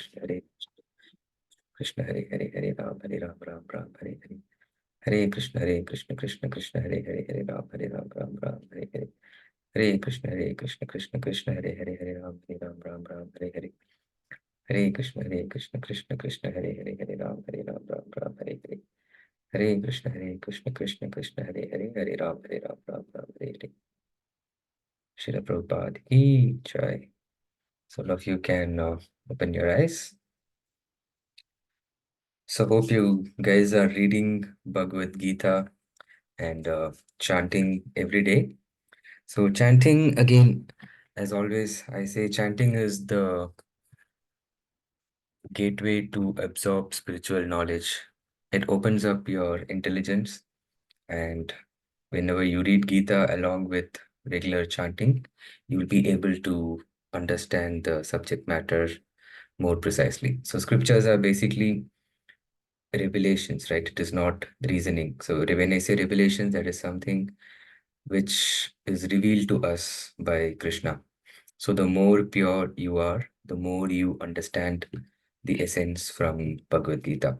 Krishna, Hare Krishna, Hare Hare, Hare Ram, Ram Ram, Hare Hare. Hare Krishna, Krishna Krishna, Hare Hare, Hare Ram Ram, Hare Hare. Hare Krishna, Krishna Hare Hare, Hare Ram, Hare Hare. Hare Krishna, Krishna Hare Hare, Hare Ram, Hare Hare. Hare Krishna, Krishna Hare Hare, Hare Ram, Hare Hare. Srila Prabhupada ki jai. So all of you can open your eyes. So hope you guys are reading Bhagavad Gita and chanting every day. So chanting, again, as always, I say chanting is the gateway to absorb spiritual knowledge. It opens up your intelligence, and whenever you read Gita along with regular chanting, you'll be able to understand the subject matter more precisely. So scriptures are basically revelations, right? It is not reasoning. So when I say revelations, that is something which is revealed to us by Krishna. So the more pure you are, the more you understand the essence from Bhagavad Gita.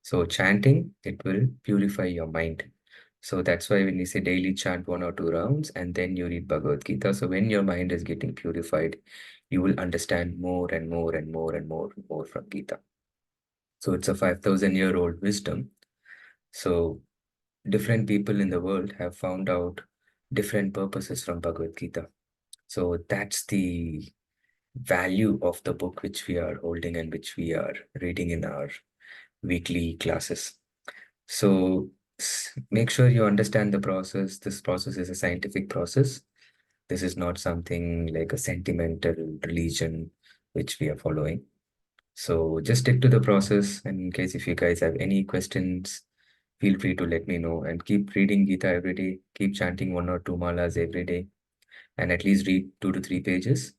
So chanting, it will purify your mind. So that's why when we say daily chant 1 or 2 rounds and then you read Bhagavad Gita. So when your mind is getting purified, you will understand more and more and more and more and more from Gita. So it's a 5,000-year-old wisdom. So different people in the world have found out different purposes from Bhagavad Gita. So that's the value of the book which we are holding and which we are reading in our weekly classes. So make sure you understand the process. This process is a scientific process. This is not something like a sentimental religion which we are following. So just stick to the process. And in case if you guys have any questions, feel free to let me know, and keep reading Gita every day. Keep chanting 1 or 2 malas every day and at least read 2 to 3 pages.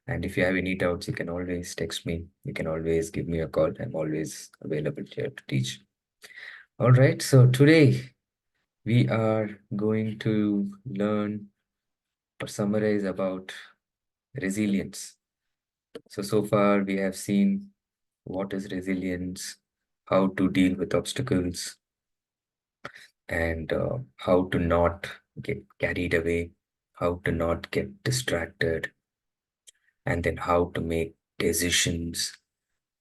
And if you have any doubts, you can always text me. You can always give me a call. I'm always available here to teach. All right. So today we are going to learn or summarize about resilience. So far we have seen what is resilience, how to deal with obstacles, and how to not get carried away, how to not get distracted, and then how to make decisions.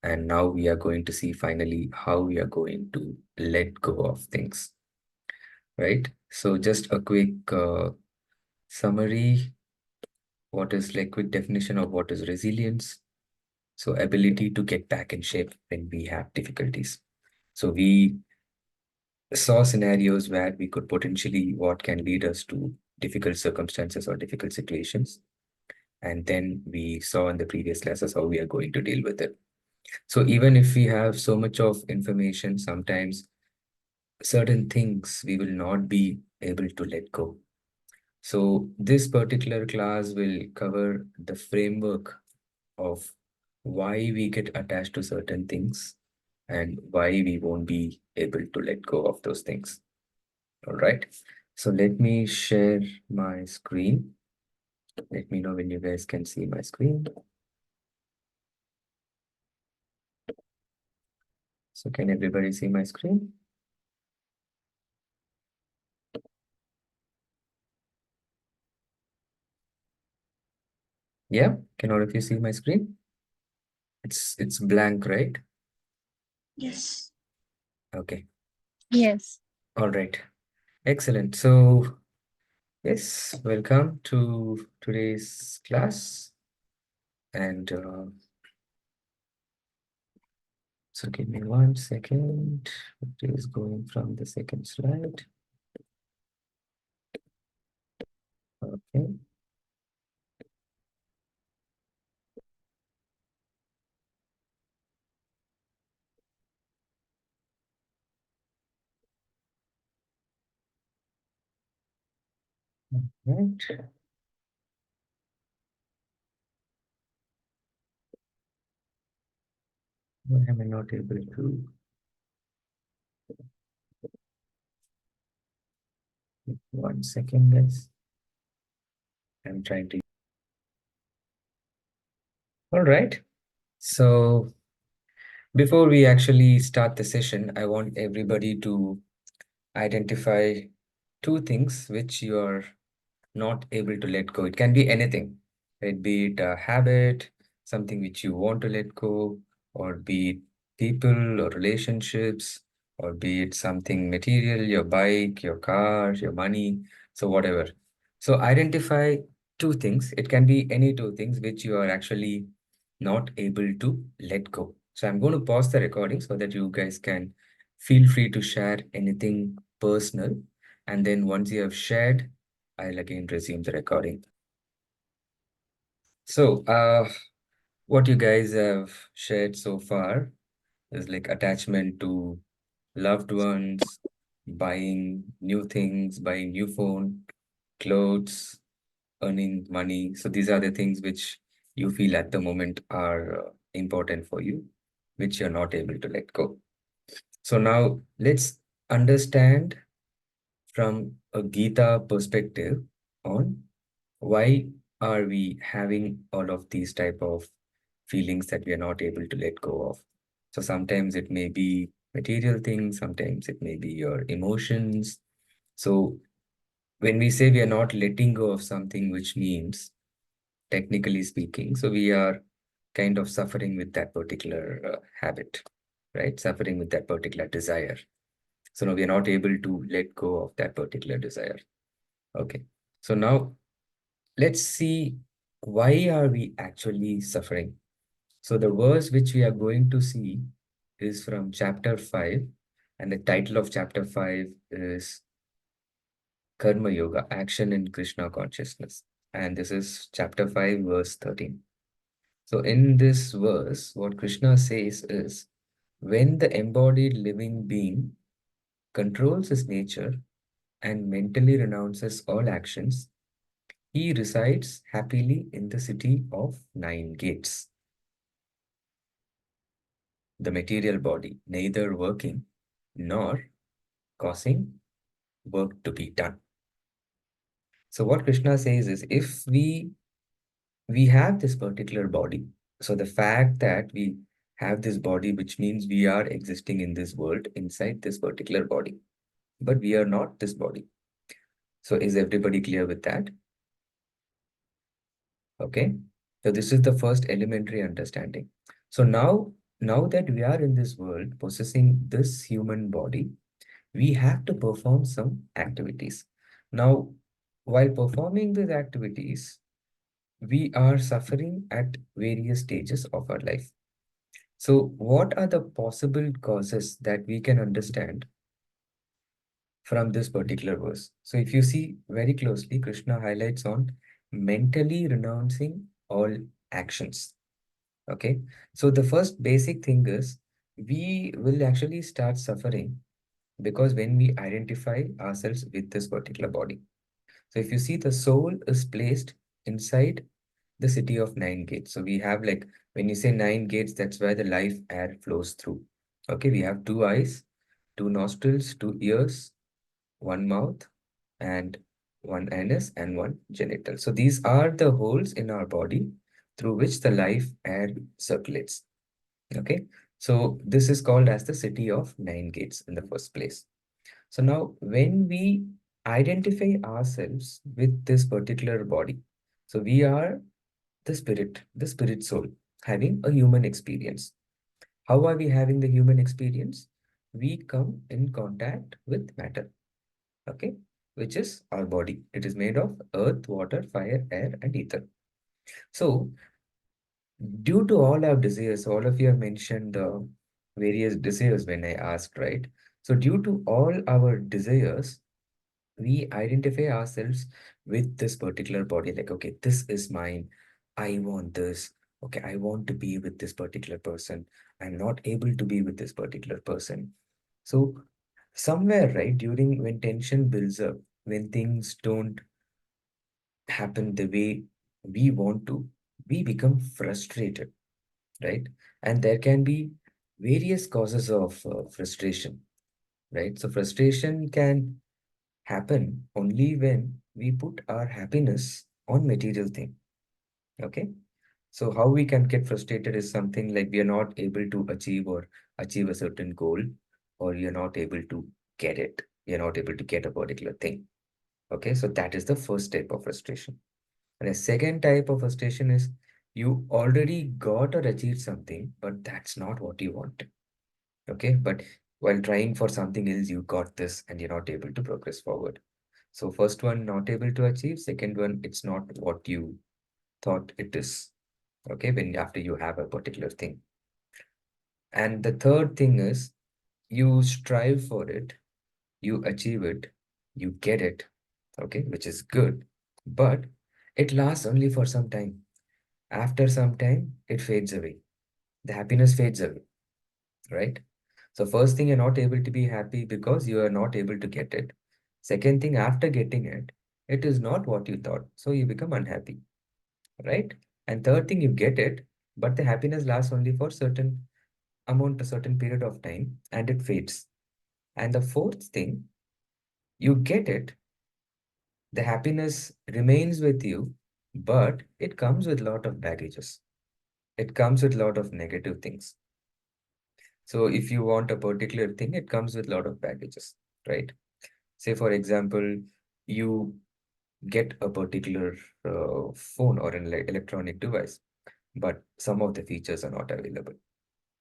And now we are going to see finally how we are going to let go of things, right? So just a quick summary. What is like quick definition of what is resilience? So ability to get back in shape when we have difficulties. So we saw scenarios where we could potentially what can lead us to difficult circumstances or difficult situations. And then we saw in the previous classes how we are going to deal with it. So even if we have so much of information, sometimes certain things we will not be able to let go. So this particular class will cover the framework of why we get attached to certain things and why we won't be able to let go of those things. All right. So let me share my screen. Let me know when you guys can see my screen. So can everybody see my screen? Yeah, can all of you see my screen? It's blank, right? Yes. Okay. Yes. All right. Excellent. So yes, welcome to today's class. And so give me 1 second. It is going from the second slide. Okay. Right. Why am I not able to? 1 second, guys. I'm trying to. All right. So Before we actually start the session, I want everybody to identify two things which you are not able to let go. It can be anything, right? Be it a habit, something which you want to let go, or be it people or relationships, or be it something material, your bike, your car, your money, so whatever. So identify two things. It can be any two things which you are actually not able to let go. So I'm going to pause the recording so that you guys can feel free to share anything personal. And then once you have shared, I'll again resume the recording. So, what you guys have shared so far is like attachment to loved ones, buying new things, buying new phone, clothes, earning money. So these are the things which you feel at the moment are important for you, which you're not able to let go. So now let's understand from a Gita perspective on why are we having all of these type of feelings that we are not able to let go of. So sometimes it may be material things, sometimes it may be your emotions. So when we say we are not letting go of something, which means technically speaking, so we are kind of suffering with that particular habit, right? Suffering with that particular desire. So now we are not able to let go of that particular desire. Okay. So now let's see, why are we actually suffering? So the verse which we are going to see is from chapter 5, and the title of chapter 5 is Karma Yoga, Action in Krishna Consciousness. And this is chapter 5, verse 13. So in this verse, what Krishna says is, when the embodied living being controls his nature and mentally renounces all actions, he resides happily in the city of nine gates, the material body, neither working nor causing work to be done. So what Krishna says is, if we have this particular body, so the fact that we have this body, which means we are existing in this world inside this particular body, but we are not this body. So is everybody clear with that? Okay. So this is the first elementary understanding. So now that we are in this world possessing this human body, we have to perform some activities. Now, while performing these activities, we are suffering at various stages of our life. So, what are the possible causes that we can understand from this particular verse? So, if you see very closely, Krishna highlights on mentally renouncing all actions. Okay. So, the first basic thing is we will actually start suffering because when we identify ourselves with this particular body. So if you see, the soul is placed inside the city of nine gates. So we have, like, when you say nine gates, that's where the life air flows through. Okay, we have two eyes, two nostrils, two ears, one mouth, and one anus and one genital. So these are the holes in our body through which the life air circulates. Okay, so this is called as the city of nine gates in the first place. So now when we identify ourselves with this particular body, so we are the spirit soul, having a human experience. How are we having the human experience? We come in contact with matter, okay, which is our body. It is made of earth, water, fire, air, and ether. So due to all our desires, all of you have mentioned various desires when I asked, right? So due to all our desires, we identify ourselves with this particular body, like, okay, this is mine, I want this, okay, I want to be with this particular person, I'm not able to be with this particular person. So somewhere, right, during when tension builds up, when things don't happen the way we want to, we become frustrated, right? And there can be various causes of frustration, right? So frustration can happen only when we put our happiness on material thing. Okay. So how we can get frustrated is something like we are not able to achieve a certain goal, or you're not able to get it. You're not able to get a particular thing. Okay, so that is the first type of frustration. And a second type of frustration is you already got or achieved something, but that's not what you want. Okay, but while trying for something else, you got this and you're not able to progress forward. So first one, not able to achieve. Second one, it's not what you thought it is. Okay, when after you have a particular thing. And the third thing is you strive for it, you achieve it, you get it, okay, which is good, but it lasts only for some time. After some time, it fades away. The happiness fades away, right? So first thing, you're not able to be happy because you are not able to get it. Second thing, after getting it, it is not what you thought. So you become unhappy, right? And third thing, you get it, but the happiness lasts only for certain amount, a certain period of time, and it fades. And the fourth thing, you get it, the happiness remains with you, but it comes with a lot of baggages. It comes with a lot of negative things. So if you want a particular thing, it comes with a lot of baggages, right? Say, for example, you get a particular phone or an electronic device, but some of the features are not available.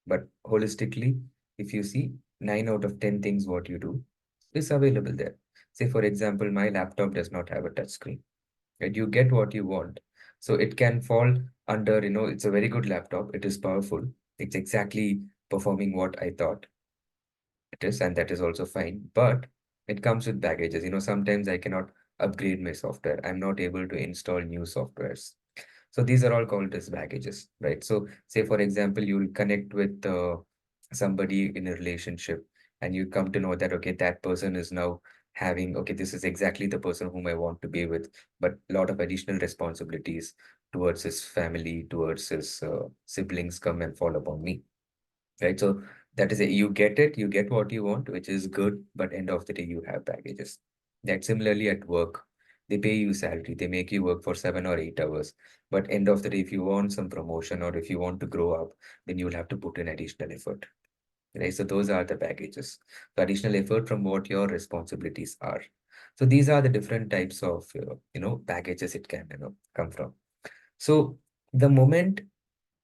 But holistically, if you see 9 out of 10 things what you do is available there. Say, for example, my laptop does not have a touch screen, right? You get what you want. So it can fall under, it's a very good laptop. It is powerful. It's exactly performing what I thought it is, and that is also fine. But it comes with baggages. Sometimes I cannot upgrade my software. I'm not able to install new softwares. So these are all called as baggages, right? So say, for example, you'll connect with somebody in a relationship and you come to know that, okay, that person is now having, okay, this is exactly the person whom I want to be with, but a lot of additional responsibilities towards his family, towards his siblings come and fall upon me, right? So that is it. You get it, you get what you want, which is good, but end of the day, you have baggages. That similarly at work, they pay you salary, they make you work for 7 or 8 hours, but end of the day, if you want some promotion or if you want to grow up, then you'll have to put in additional effort, right? So those are the baggages, the additional effort from what your responsibilities are. So these are the different types of baggages it can come from. So the moment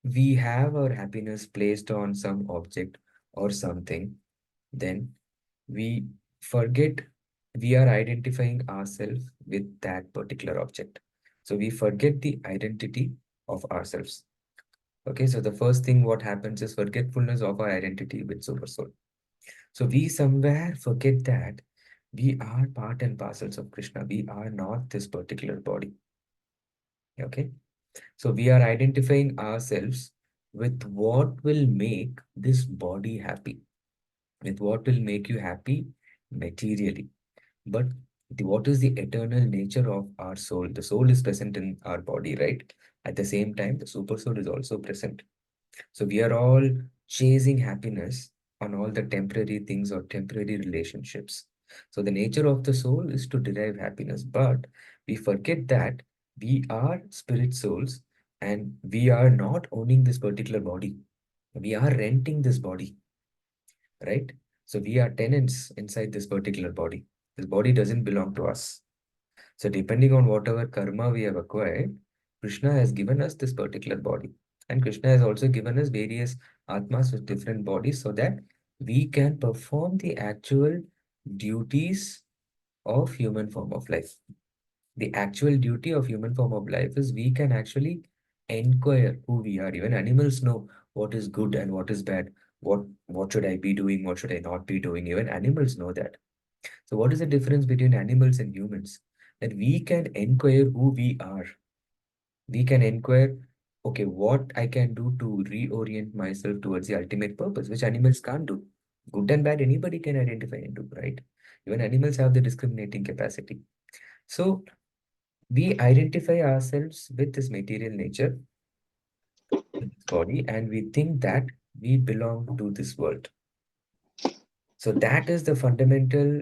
we have our happiness placed on some object or something, then we forget we are identifying ourselves with that particular object. So we forget the identity of ourselves. Okay, so the first thing what happens is forgetfulness of our identity with super soul. So we somewhere forget that we are part and parcels of Krishna. We are not this particular body. Okay. So we are identifying ourselves with what will make this body happy, with what will make you happy materially. But what is the eternal nature of our soul? The soul is present in our body, right? At the same time, the super soul is also present. So we are all chasing happiness on all the temporary things or temporary relationships. So the nature of the soul is to derive happiness, but we forget that we are spirit souls and we are not owning this particular body. We are renting this body, right? So we are tenants inside this particular body. This body doesn't belong to us. So depending on whatever karma we have acquired, Krishna has given us this particular body. And Krishna has also given us various atmas with different bodies so that we can perform the actual duties of human form of life. The actual duty of human form of life is we can actually inquire who we are. Even animals know what is good and what is bad. What should I be doing? What should I not be doing? Even animals know that. So what is the difference between animals and humans? That we can inquire who we are. We can inquire, okay, what I can do to reorient myself towards the ultimate purpose, which animals can't do. Good and bad, anybody can identify and do, right? Even animals have the discriminating capacity. So we identify ourselves with this material nature, with this body, and we think that we belong to this world. So that is the fundamental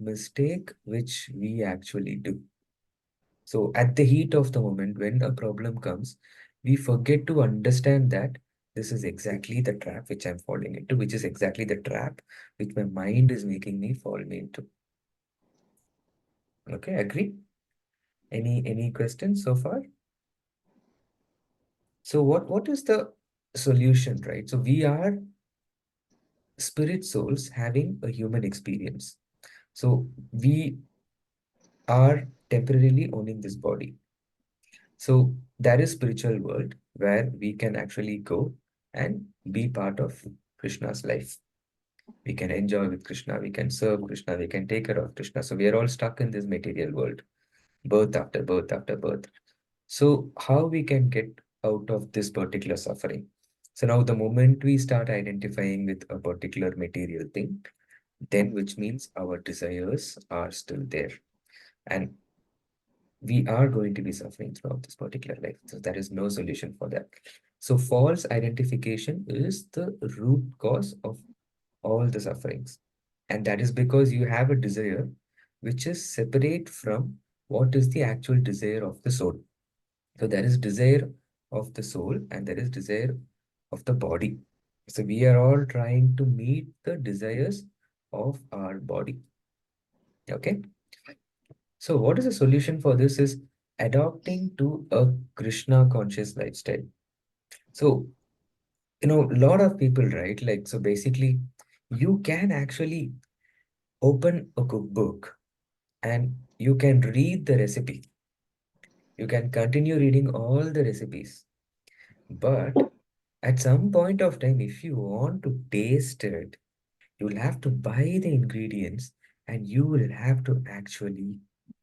mistake which we actually do. So at the heat of the moment, when a problem comes, we forget to understand that this is exactly the trap which I'm falling into, which is exactly the trap which my mind is making me fall into. Okay, agree? Any questions so far? So what is the solution, right? So we are spirit souls having a human experience. So we are temporarily owning this body. So that is spiritual world where we can actually go and be part of Krishna's life. We can enjoy with Krishna, we can serve Krishna, we can take care of Krishna. So we are all stuck in this material world, birth after birth after birth. So how we can get out of this particular suffering? So now the moment we start identifying with a particular material thing, then which means our desires are still there. And we are going to be suffering throughout this particular life. So there is no solution for that. So false identification is the root cause of all the sufferings. And that is because you have a desire which is separate from what is the actual desire of the soul. So there is desire of the soul and there is desire of the body. So we are all trying to meet the desires of our body. Okay. So what is the solution for this is adopting to a Krishna conscious lifestyle. So, a lot of people, right? Like, so basically, you can actually open a cookbook and you can read the recipe. You can continue reading all the recipes. But at some point of time, if you want to taste it, you'll have to buy the ingredients and you will have to actually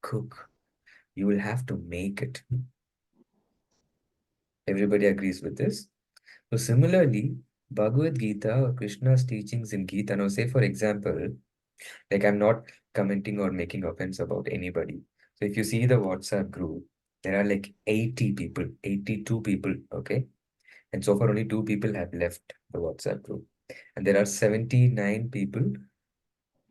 cook. You will have to make it. Everybody agrees with this? So similarly, Bhagavad Gita or Krishna's teachings in Gita, now say for example, like I'm not commenting or making offense about anybody. So if you see the WhatsApp group, there are like 80 people, 82 people, okay? And so far only two people have left the WhatsApp group. And there are 79 people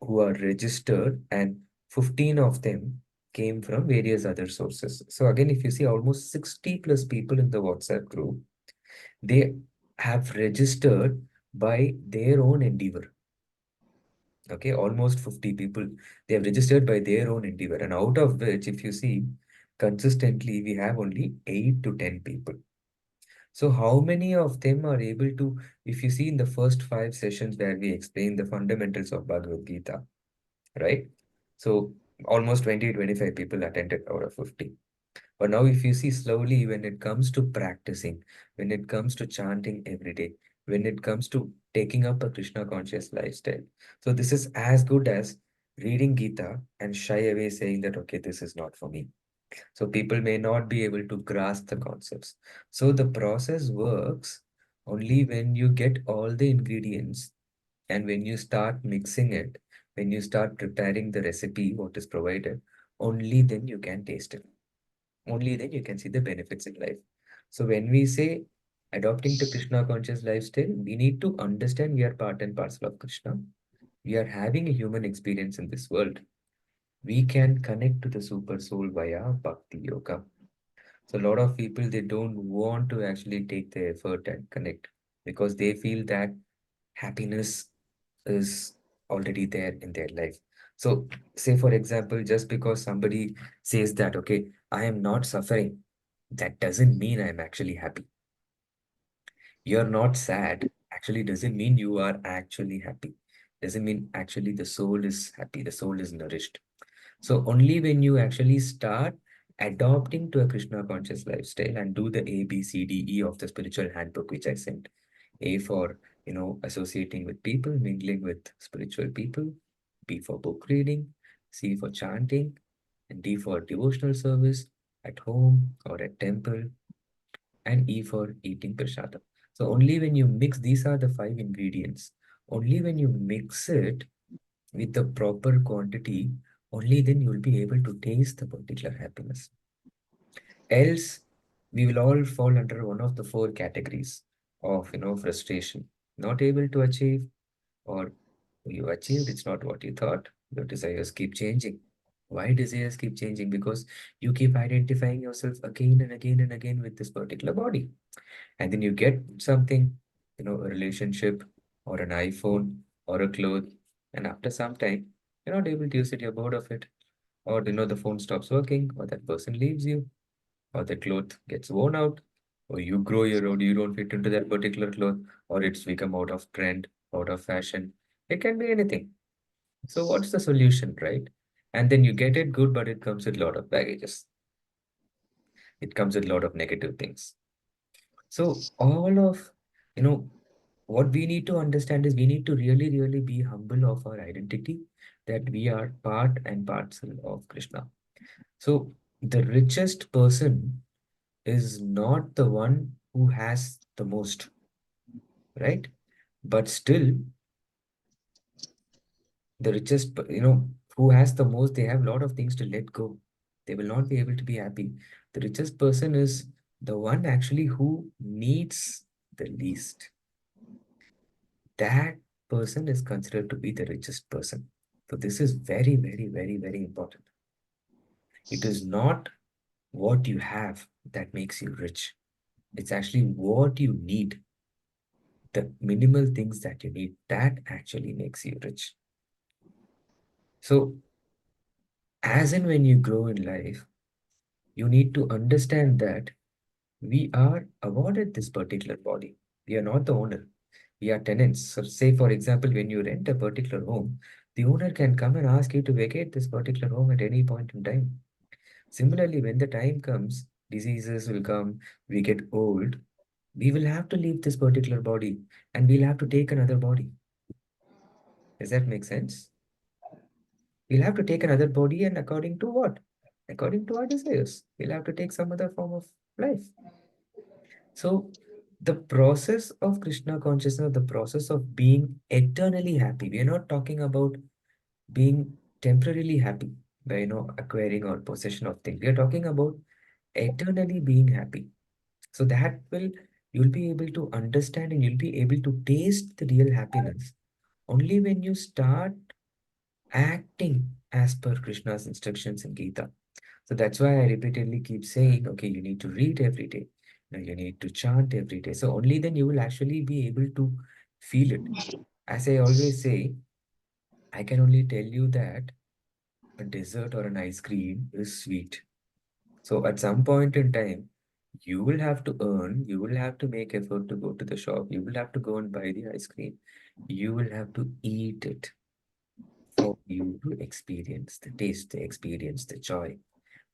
who are registered and 15 of them came from various other sources. So again, if you see almost 60 plus people in the WhatsApp group, they have registered by their own endeavor. Okay, almost 50 people, they have registered by their own endeavor. And out of which, if you see, consistently, we have only 8 to 10 people. So how many of them are able to, if you see in the first 5 sessions where we explain the fundamentals of Bhagavad Gita, right? So almost 20, 25 people attended out of 50. But now, if you see slowly, when it comes to practicing, when it comes to chanting every day, when it comes to taking up a Krishna conscious lifestyle, so this is as good as reading Gita and shy away saying that, okay, this is not for me. So people may not be able to grasp the concepts. So the process works only when you get all the ingredients and when you start mixing it, when you start preparing the recipe, what is provided, only then you can taste it. Only then you can see the benefits in life. So when we say adopting to Krishna conscious lifestyle, we need to understand we are part and parcel of Krishna. We are having a human experience in this world. We can connect to the super soul via bhakti yoga. So a lot of people they don't want to actually take the effort and connect because they feel that happiness is already there in their life. So say for example, just because somebody says that, okay, I am not suffering, that doesn't mean I'm actually happy. You're not sad, actually doesn't mean you are actually happy. Doesn't mean actually the soul is happy, the soul is nourished. So only when you actually start adopting to a Krishna conscious lifestyle and do the A, B, C, D, E of the spiritual handbook, which I sent. A for, associating with people, mingling with spiritual people. B for book reading. C for chanting. And D for devotional service at home or at temple. And E for eating prasada. So only when you mix, these are the five ingredients. Only when you mix it with the proper quantity, only then you will be able to taste the particular happiness. Else, we will all fall under one of the four categories of, frustration. Not able to achieve, or you achieved, it's not what you thought. Your desires keep changing. Why desires keep changing? Because you keep identifying yourself again and again and again with this particular body. And then you get something, a relationship or an iPhone or a cloth. And after some time, you're not able to use it, you're bored of it. Or the phone stops working, or that person leaves you, or the cloth gets worn out, or you grow your own, you don't fit into that particular cloth, or it's become out of trend, out of fashion. It can be anything. So what's the solution, right? And then you get it good, but it comes with a lot of baggages. It comes with a lot of negative things. So all of, you know, what we need to understand is we need to really, really be humble of our identity, that we are part and parcel of Krishna. So the richest person is not the one who has the most, right? But still, the richest, who has the most, they have a lot of things to let go. They will not be able to be happy. The richest person is the one actually who needs the least. That person is considered to be the richest person. So this is very, very, very, very important. It is not what you have that makes you rich. It's actually what you need, the minimal things that you need, that actually makes you rich. So, as and when you grow in life, you need to understand that we are awarded this particular body. We are not the owner. We are tenants. So, say, for example, when you rent a particular home, the owner can come and ask you to vacate this particular home at any point in time. Similarly, when the time comes, diseases will come, we get old, we will have to leave this particular body and we'll have to take another body. Does that make sense? We'll have to take another body, and according to what? According to our desires. We'll have to take some other form of life. So, the process of Krishna consciousness, the process of being eternally happy, we are not talking about being temporarily happy by, acquiring or possession of things. We are talking about eternally being happy. So, that will, you'll be able to understand and you'll be able to taste the real happiness only when you start acting as per Krishna's instructions in Gita. So that's why I repeatedly keep saying, okay, you need to read every day. You need to chant every day. So only then you will actually be able to feel it. As I always say, I can only tell you that a dessert or an ice cream is sweet. So at some point in time, you will have to earn, you will have to make effort to go to the shop, you will have to go and buy the ice cream. You will have to eat it for you to experience the taste, the experience, the joy,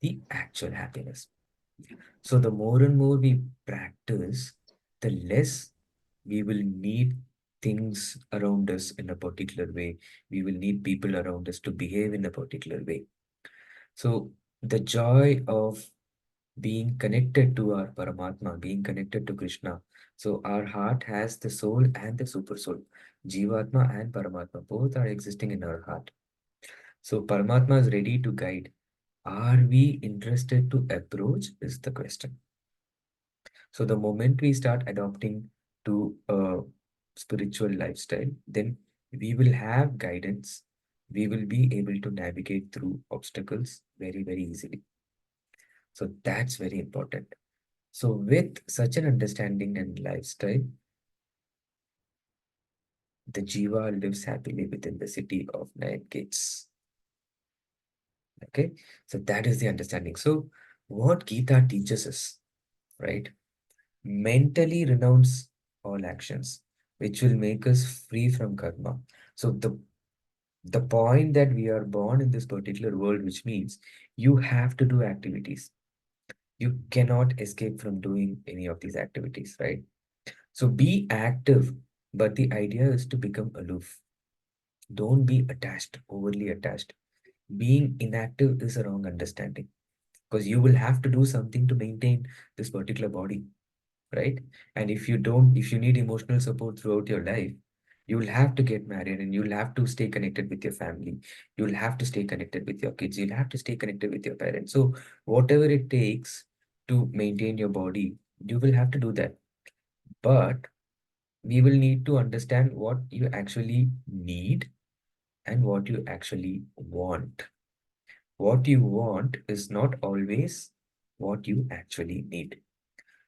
the actual happiness. So the more and more we practice, the less we will need things around us in a particular way. We will need people around us to behave in a particular way. So the joy of being connected to our Paramatma, being connected to Krishna. So our heart has the soul and the super soul. Jivatma and Paramatma, both are existing in our heart. So Paramatma is ready to guide. Are we interested to approach is the question. So the moment we start adopting to a spiritual lifestyle, then we will have guidance. We will be able to navigate through obstacles very, very easily. So that's very important. So with such an understanding and lifestyle, the Jiva lives happily within the city of nine gates. Okay, so that is the understanding. So what Gita teaches us, right? Mentally renounce all actions, which will make us free from karma. So the point that we are born in this particular world, which means you have to do activities. You cannot escape from doing any of these activities, right? So be active, but the idea is to become aloof. Don't be attached, overly attached. Being inactive is a wrong understanding because you will have to do something to maintain this particular body, right? And if you don't, if you need emotional support throughout your life, you will have to get married and you'll have to stay connected with your family. You'll have to stay connected with your kids. You'll have to stay connected with your parents. So, whatever it takes to maintain your body, you will have to do that. But we will need to understand what you actually need and what you actually want. what you want is not always what you actually need.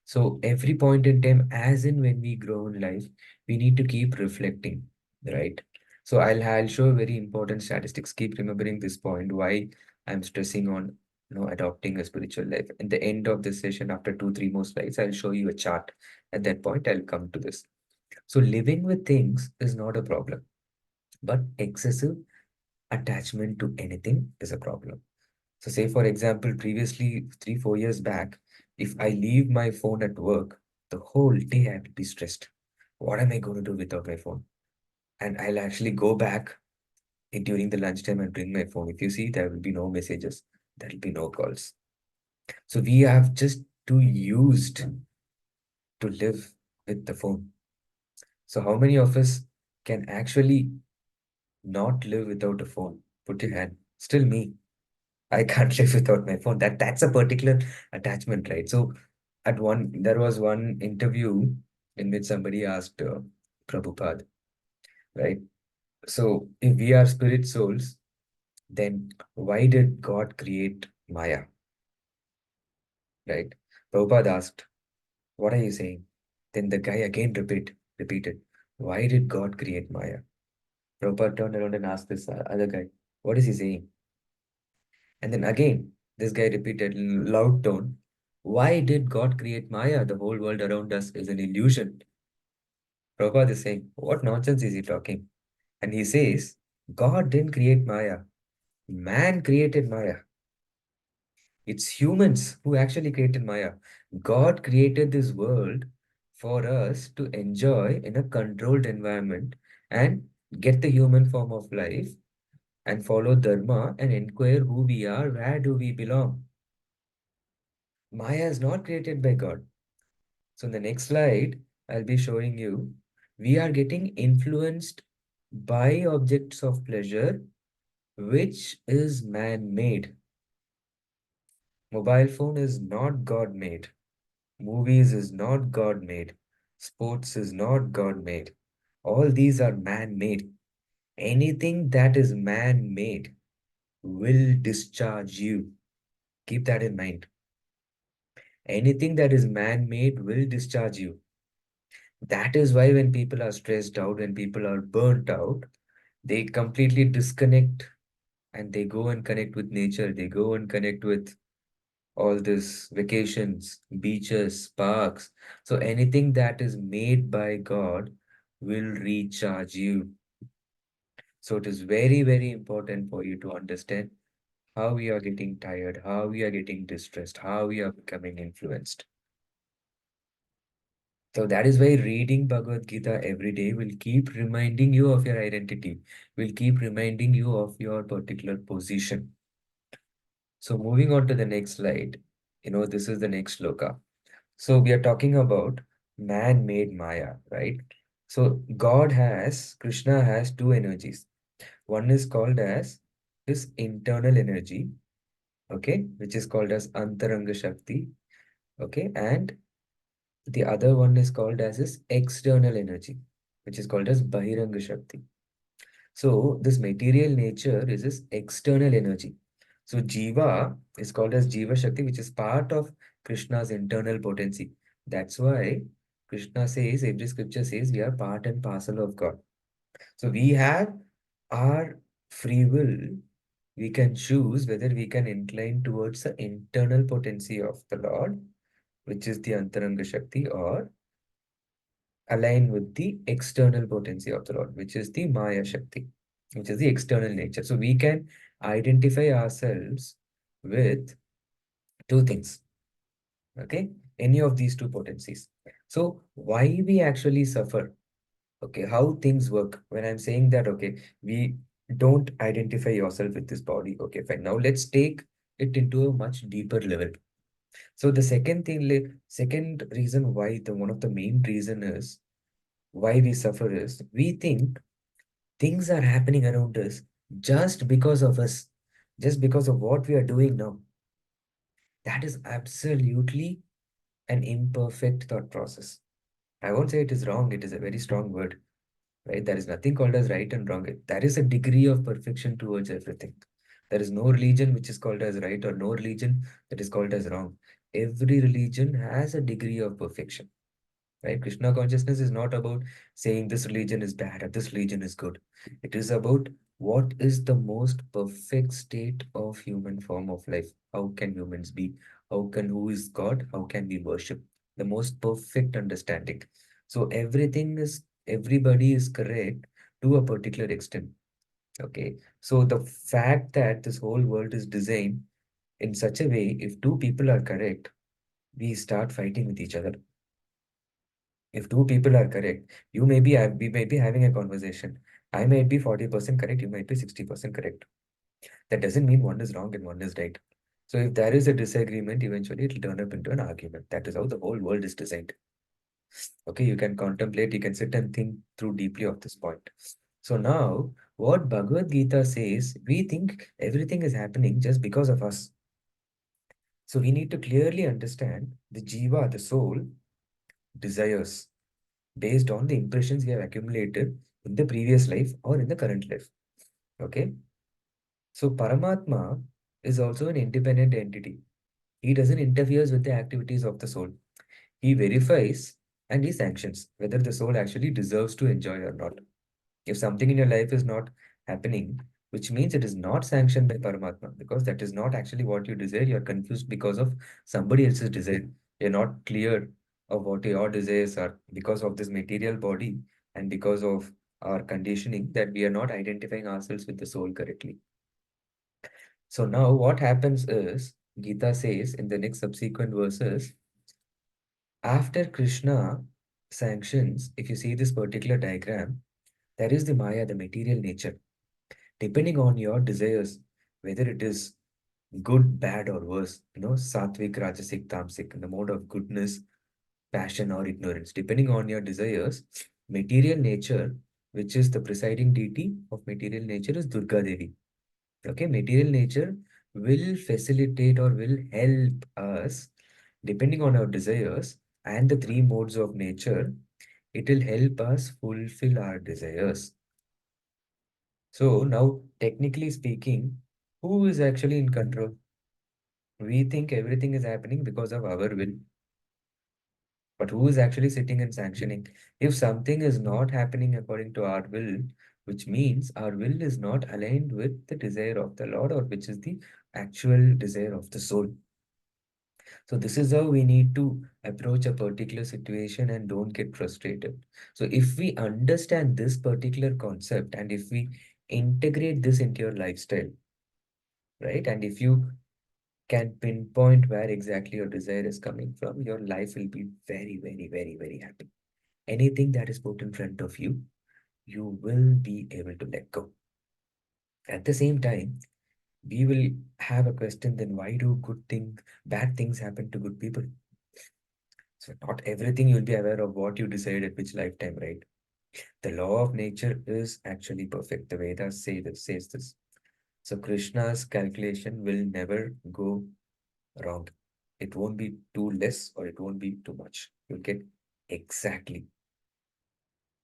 So every point in time, as in when we grow in life, we need to keep reflecting, right? So I'll show very important statistics. Keep remembering this point, why I'm stressing on adopting a spiritual life. At the end of this session, after 2, 3 more slides, I'll show you a chart. At that point, I'll come to this. So living with things is not a problem, but excessive attachment to anything is a problem. So say for example, previously 3, 4 years back, if I leave my phone at work, the whole day I will be stressed. What am I going to do without my phone? And I'll actually go back during the lunchtime and bring my phone. If you see, there will be no messages, there will be no calls. So we have just too used to live with the phone. So how many of us can actually not live without a phone? Put your hand. Still me. I can't live without my phone. That's a particular attachment, right? So there was one interview in which somebody asked Prabhupada, right? So if we are spirit souls, then why did God create Maya, right? Prabhupada asked, what are you saying? Then the guy again repeated, why did God create Maya? Prabhupada turned around and asked this other guy, what is he saying? And then again, this guy repeated in loud tone, why did God create Maya? The whole world around us is an illusion. Prabhupada is saying, what nonsense is he talking? And he says, God didn't create Maya. Man created Maya. It's humans who actually created Maya. God created this world for us to enjoy in a controlled environment and get the human form of life and follow Dharma and inquire who we are, where do we belong. Maya is not created by God. So in the next slide, I'll be showing you, we are getting influenced by objects of pleasure, which is man-made. Mobile phone is not God-made. Movies is not God-made. Sports is not God-made. All these are man-made. Anything that is man-made will discharge you. Keep that in mind. Anything that is man-made will discharge you. That is why when people are stressed out, when people are burnt out, they completely disconnect and they go and connect with nature. They go and connect with all this vacations, beaches, parks. So anything that is made by God will recharge you. So it is very, very important for you to understand how we are getting tired, how we are getting distressed, how we are becoming influenced. So that is why reading Bhagavad Gita every day will keep reminding you of your identity, will keep reminding you of your particular position. So moving on to the next slide, this is the next sloka. So we are talking about man-made Maya, right? So Krishna has two energies. One is called as his internal energy, okay, which is called as Antaranga Shakti, okay, and the other one is called as his external energy, which is called as Bahiranga Shakti. So this material nature is his external energy. So Jiva is called as Jiva Shakti, which is part of Krishna's internal potency. That's why Krishna says, every scripture says we are part and parcel of God. So we have our free will. We can choose whether we can incline towards the internal potency of the Lord, which is the Antaranga Shakti, or align with the external potency of the Lord, which is the Maya Shakti, which is the external nature. So we can identify ourselves with two things, okay? Any of these two potencies. So why we actually suffer, okay? How things work. When I'm saying that, okay, we don't identify yourself with this body. Okay, fine. Now let's take it into a much deeper level. So the second reason why one of the main reason is why we suffer is we think things are happening around us just because of us, just because of what we are doing now. That is absolutely an imperfect thought process. I won't say it is wrong, it is a very strong word, right? There is nothing called as right and wrong. There is a degree of perfection towards everything. There is no religion which is called as right or no religion that is called as wrong. Every religion has a degree of perfection, right? Krishna consciousness is not about saying this religion is bad or this religion is good. It is about what is the most perfect state of human form of life. How can humans be? How can who is God? How can we worship? The most perfect understanding. So everybody is correct to a particular extent. Okay. So the fact that this whole world is designed in such a way, if two people are correct, we start fighting with each other. If two people are correct, we may be having a conversation. I might be 40% correct, you might be 60% correct. That doesn't mean one is wrong and one is right. So if there is a disagreement, eventually it will turn up into an argument. That is how the whole world is designed. Okay, you can contemplate, you can sit and think through deeply of this point. So now, what Bhagavad Gita says, we think everything is happening just because of us. So we need to clearly understand the jiva, the soul, desires based on the impressions we have accumulated in the previous life or in the current life. Okay. So Paramatma is also an independent entity. He doesn't interfere with the activities of the soul. He verifies and he sanctions whether the soul actually deserves to enjoy or not. If something in your life is not happening, which means it is not sanctioned by Paramatma, because that is not actually what you desire. You're confused because of somebody else's desire. You're not clear of what your desires are because of this material body and because of our conditioning that we are not identifying ourselves with the soul correctly. So now what happens is Gita says in the next subsequent verses, after Krishna sanctions, if you see this particular diagram, there is the Maya, the material nature. Depending on your desires, whether it is good, bad, or worse, sattvic, rajasic, tamasic, in the mode of goodness, passion, or ignorance, depending on your desires, material nature, which is the presiding deity of material nature, is Durga Devi. Okay, material nature will facilitate or will help us, depending on our desires and the three modes of nature, it will help us fulfill our desires. So now, technically speaking, who is actually in control? We think everything is happening because of our will, but who is actually sitting and sanctioning? If something is not happening according to our will, which means our will is not aligned with the desire of the Lord, or which is the actual desire of the soul. So this is how we need to approach a particular situation and don't get frustrated. So if we understand this particular concept and if we integrate this into your lifestyle, right? And if you can pinpoint where exactly your desire is coming from, your life will be very, very, very, very happy. Anything that is put in front of you, you will be able to let go. At the same time, we will have a question, then why do bad things happen to good people? So not everything you'll be aware of what you decide at which lifetime, right? The law of nature is actually perfect. The Vedas says this. So Krishna's calculation will never go wrong. It won't be too less or it won't be too much. You'll get exactly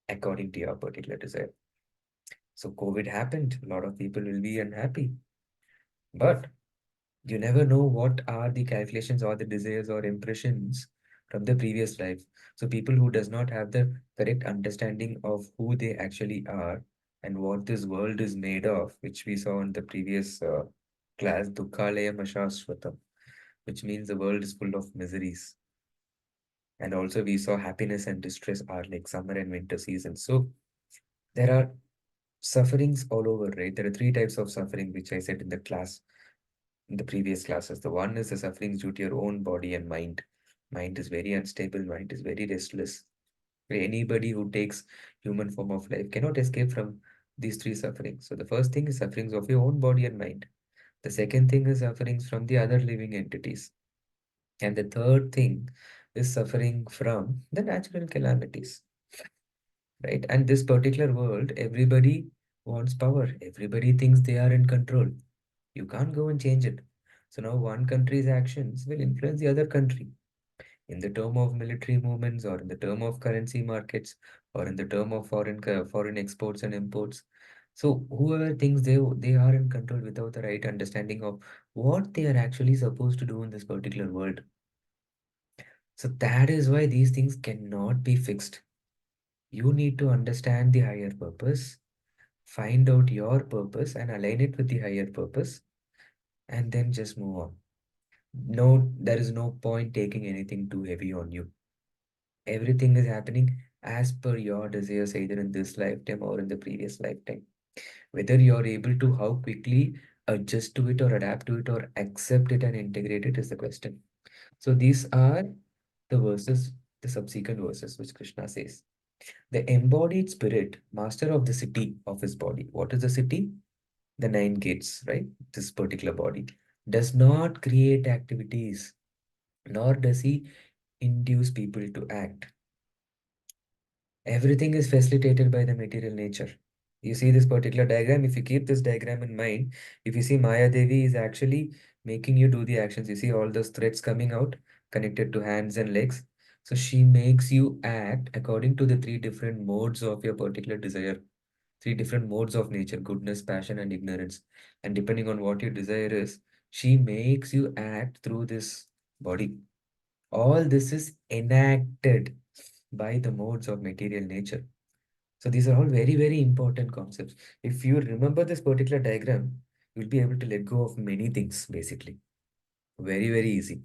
according to your particular desire. So COVID happened. A lot of people will be unhappy. But you never know what are the calculations or the desires or impressions from the previous life. So people who does not have the correct understanding of who they actually are and what this world is made of, which we saw in the previous class, Dukhalaya Mashashvatam, which means the world is full of miseries. And also we saw happiness and distress are like summer and winter season. So there are sufferings all over, right? There are three types of suffering, which I said in the class, in the previous classes. The one is the sufferings due to your own body and mind. Mind is very unstable, mind is very restless. Anybody who takes human form of life cannot escape from these three sufferings. So the first thing is sufferings of your own body and mind. The second thing is sufferings from the other living entities. And the third thing is suffering from the natural calamities, right? And this particular world, everybody wants power. Everybody thinks they are in control. You can't go and change it. So now one country's actions will influence the other country in the term of military movements or in the term of currency markets or in the term of foreign exports and imports. So whoever thinks they are in control without the right understanding of what they are actually supposed to do in this particular world. So that is why these things cannot be fixed. You need to understand the higher purpose, find out your purpose and align it with the higher purpose, and then just move on. No, there is no point taking anything too heavy on you. Everything is happening as per your desires, either in this lifetime or in the previous lifetime. Whether you're able to how quickly adjust to it or adapt to it or accept it and integrate it is the question. So these are the verses, the subsequent verses which Krishna says. The embodied spirit, master of the city of his body. What is the city? The nine gates, right? This particular body does not create activities, nor does he induce people to act. Everything is facilitated by the material nature. You see this particular diagram. If you keep this diagram in mind, if you see Maya Devi is actually making you do the actions. You see all those threads coming out connected to hands and legs. So she makes you act according to the three different modes of your particular desire, three different modes of nature: goodness, passion, and ignorance. And depending on what your desire is, she makes you act through this body. All this is enacted by the modes of material nature. So these are all very, very important concepts. If you remember this particular diagram, you'll be able to let go of many things basically. Very, very easy.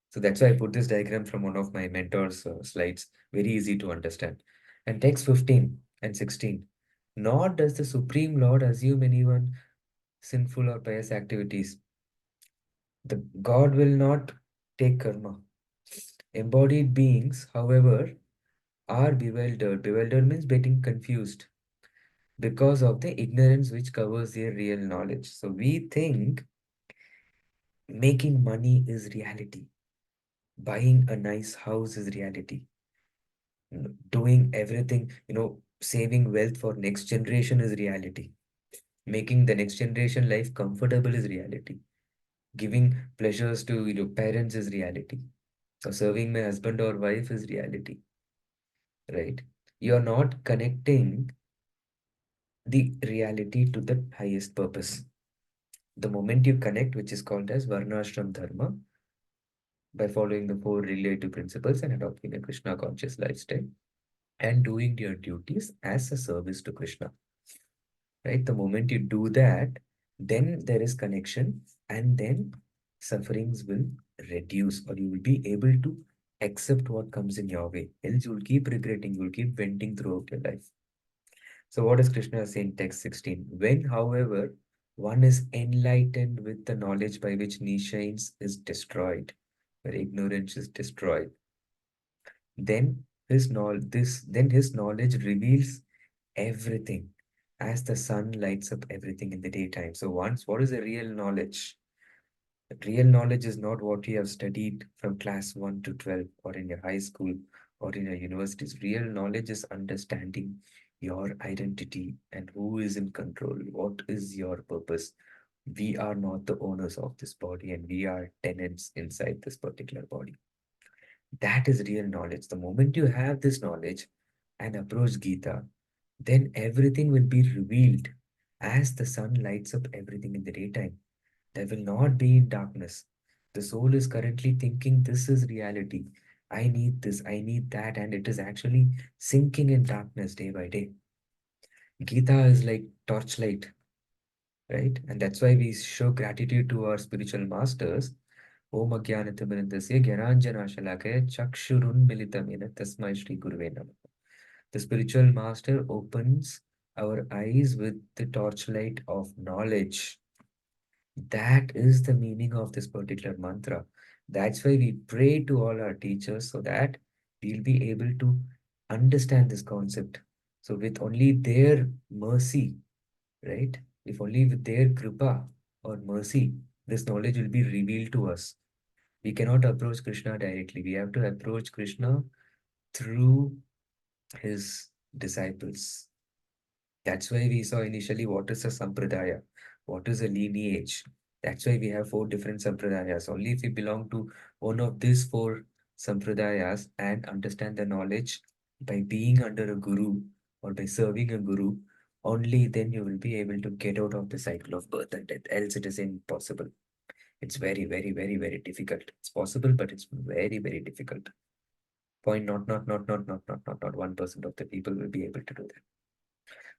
So that's why I put this diagram from one of my mentors' slides. Very easy to understand. And text 15 and 16. Nor does the Supreme Lord assume anyone sinful or pious activities. The God will not take karma. Embodied beings, however, are bewildered. Bewildered means getting confused because of the ignorance which covers their real knowledge. So we think making money is reality, buying a nice house is reality, doing everything, saving wealth for next generation is reality, making the next generation life comfortable is reality, giving pleasures to parents is reality, so serving my husband or wife is reality, right? You're not connecting the reality to the highest purpose. The moment you connect, which is called as Varnashram Dharma, by following the four relative principles and adopting a Krishna conscious lifestyle and doing your duties as a service to Krishna, right? The moment you do that, then there is connection, and then sufferings will reduce, or you will be able to accept what comes in your way. Else, you'll keep regretting, you'll keep venting throughout your life. So, what does Krishna say in text 16? When, however, one is enlightened with the knowledge by which nescience is destroyed, where ignorance is destroyed, then his knowledge reveals everything as the sun lights up everything in the daytime. So once, what is the real knowledge? Real knowledge is not what you have studied from class 1 to 12 or in your high school or in your universities. Real knowledge is understanding your identity and who is in control, what is your purpose. We are not the owners of this body, and we are tenants inside this particular body. That is real knowledge. The moment you have this knowledge and approach Gita, then everything will be revealed as the sun lights up everything in the daytime. There will not be in darkness. The soul is currently thinking this is reality. I need this, I need that, and it is actually sinking in darkness day by day. Gita is like torchlight, right? And that's why we show gratitude to our spiritual masters. Om Ajnanatimirandasya Gyananjana Shalakaya Chakshurunmilitamena Tasmai Shri Guruve Namaha. The spiritual master opens our eyes with the torchlight of knowledge. That is the meaning of this particular mantra. That's why we pray to all our teachers so that we'll be able to understand this concept. So, with only their mercy, right? If only with their kripa or mercy, this knowledge will be revealed to us. We cannot approach Krishna directly. We have to approach Krishna through his disciples. That's why we saw initially what is a sampradaya, what is a lineage. That's why we have four different sampradayas. Only if we belong to one of these four sampradayas and understand the knowledge by being under a guru or by serving a guru, Only then you will be able to get out of the cycle of birth and death. Else it is impossible. It's very, very, very, very difficult. It's possible, but it's very, very difficult. Point not 1% of the people will be able to do that.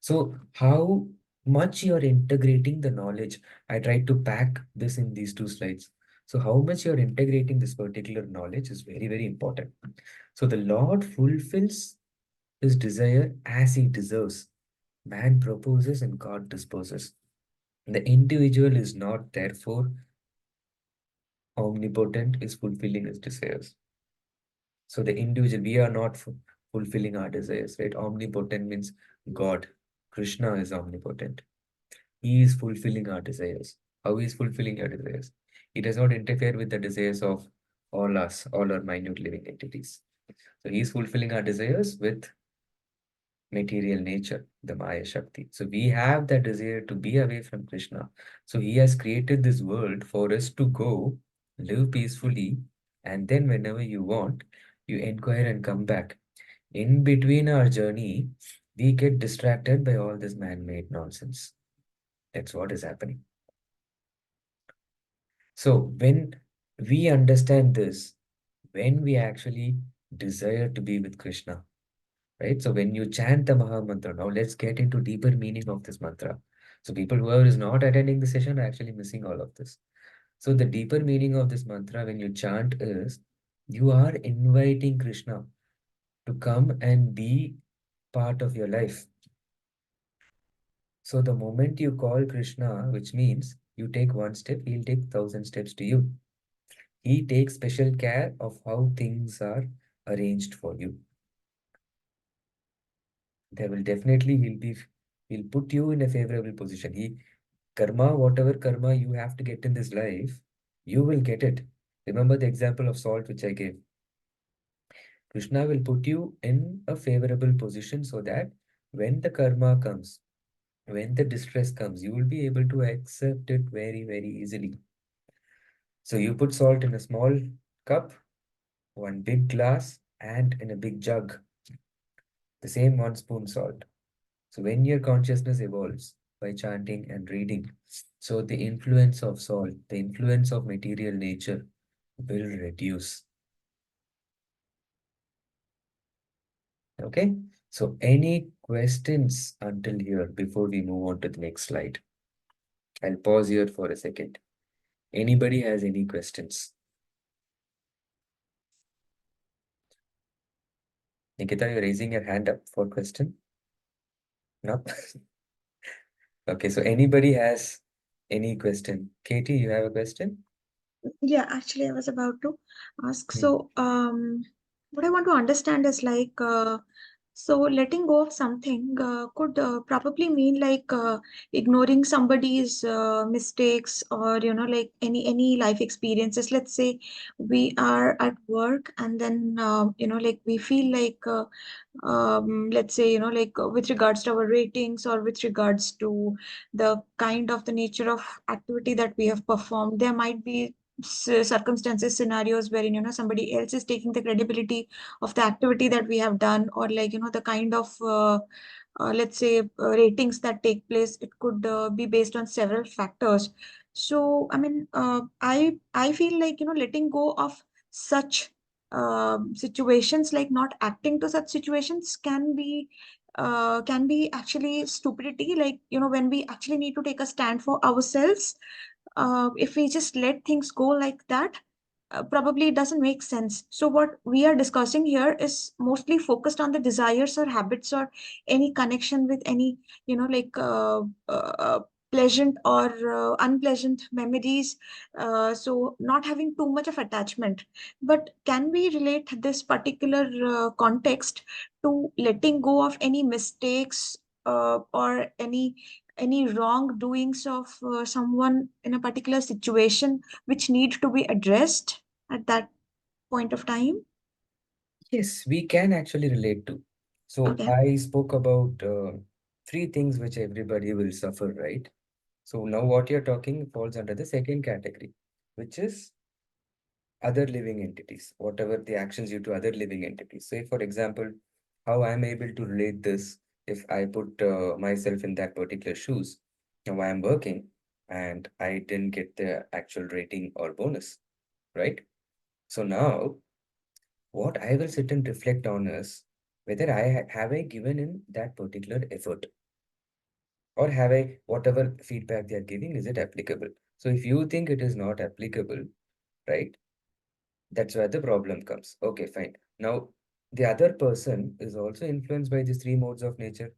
So how much you're integrating the knowledge, I tried to pack this in these two slides. So how much you're integrating this particular knowledge is very, very important. So the Lord fulfills his desire as he deserves. Man proposes and God disposes. The individual is not therefore omnipotent, is fulfilling his desires. So the individual, we are not fulfilling our desires, right? Omnipotent means God. Krishna is omnipotent. He is fulfilling our desires. How he is fulfilling our desires? He does not interfere with the desires of all us, all our minute living entities. So he is fulfilling our desires with material nature, the Maya Shakti. So we have that desire to be away from Krishna. So he has created this world for us to go, live peacefully, and then whenever you want, you inquire and come back. In between our journey, we get distracted by all this man-made nonsense. That's what is happening. So when we understand this, when we actually desire to be with Krishna, right? So when you chant the Maha Mantra, now let's get into deeper meaning of this mantra. So people who are is not attending the session are actually missing all of this. So the deeper meaning of this mantra when you chant is you are inviting Krishna to come and be part of your life. So the moment you call Krishna, which means you take one step, he'll take 1,000 steps to you. He takes special care of how things are arranged for you. There will definitely he'll put you in a favorable position. Karma, whatever karma you have to get in this life, you will get it. Remember the example of salt which I gave. Krishna will put you in a favorable position so that when the karma comes, when the distress comes, you will be able to accept it very, very easily. So you put salt in a small cup, one big glass, and in a big jug, the same 1 spoon salt. So when your consciousness evolves by chanting and reading, so the influence of salt, the influence of material nature will reduce. Okay. So any questions until here before we move on to the next slide? I'll pause here for a second. Anybody has any questions? Nikita, you're raising your hand up for question? No? Okay, so anybody has any question? Katie, you have a question? Yeah, actually, I was about to ask. Hmm. So, what I want to understand is like, so letting go of something could probably mean like ignoring somebody's mistakes or like any life experiences. Let's say we are at work and then like we feel like let's say like with regards to our ratings or with regards to the kind of the nature of activity that we have performed, there might be circumstances, scenarios wherein somebody else is taking the credibility of the activity that we have done, or like the kind of let's say ratings that take place. It could be based on several factors. So I mean, I feel like letting go of such situations, like not acting to such situations, can be actually stupidity, like when we actually need to take a stand for ourselves. If we just let things go like that, probably it doesn't make sense. So what we are discussing here is mostly focused on the desires or habits or any connection with any like pleasant or unpleasant memories, so not having too much of attachment. But can we relate this particular context to letting go of any mistakes or any wrongdoings of someone in a particular situation which need to be addressed at that point of time? Yes, we can actually relate to. So Okay. I spoke about three things which everybody will suffer, right? So now what you're talking falls under the second category, which is other living entities, whatever the actions due to other living entities. Say, for example, how I'm able to relate this. if I put myself in that particular shoes, now I am working and I didn't get the actual rating or bonus, right? So now what I will sit and reflect on is whether have I given in that particular effort, or have I, whatever feedback they are giving, is it applicable? So if you think it is not applicable, right, that's where the problem comes. Okay, fine. Now, the other person is also influenced by these three modes of nature.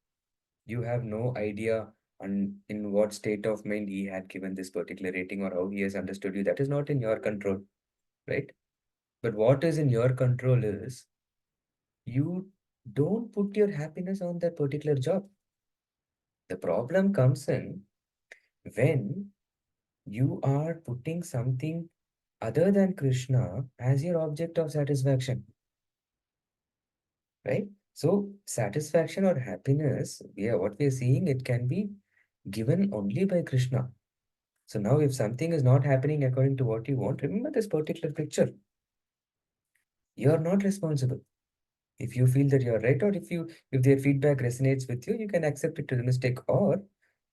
You have no idea on in what state of mind he had given this particular rating or how he has understood you. That is not in your control, right? But what is in your control is you don't put your happiness on that particular job. The problem comes in when you are putting something other than Krishna as your object of satisfaction, right? So satisfaction or happiness, yeah, what we are seeing, it can be given only by Krishna. So now if something is not happening according to what you want, remember this particular picture. You are not responsible. If you feel that you're right, or if their feedback resonates with you, you can accept it to the mistake, or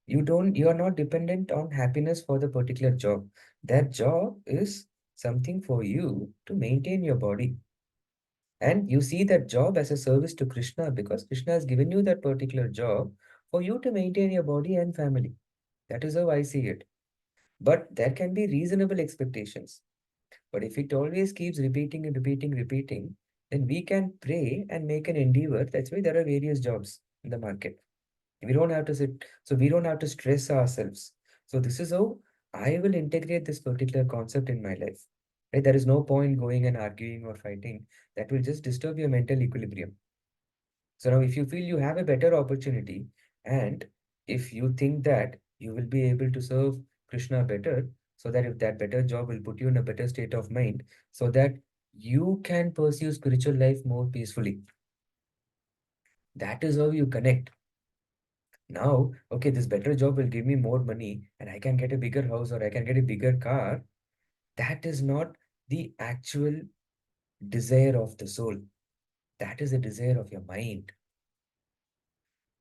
you are not dependent on happiness for the particular job. That job is something for you to maintain your body. And you see that job as a service to Krishna because Krishna has given you that particular job for you to maintain your body and family. That is how I see it. But there can be reasonable expectations. But if it always keeps repeating and repeating, repeating, then we can pray and make an endeavor. That's why there are various jobs in the market. We don't have to sit, so we don't have to stress ourselves. So this is how I will integrate this particular concept in my life. Right? There is no point going and arguing or fighting. That will just disturb your mental equilibrium. So now if you feel you have a better opportunity, and if you think that you will be able to serve Krishna better, so that if that better job will put you in a better state of mind, so that you can pursue spiritual life more peacefully. That is how you connect. Now, okay, this better job will give me more money and I can get a bigger house or I can get a bigger car. That is not the actual desire of the soul. That is the desire of your mind.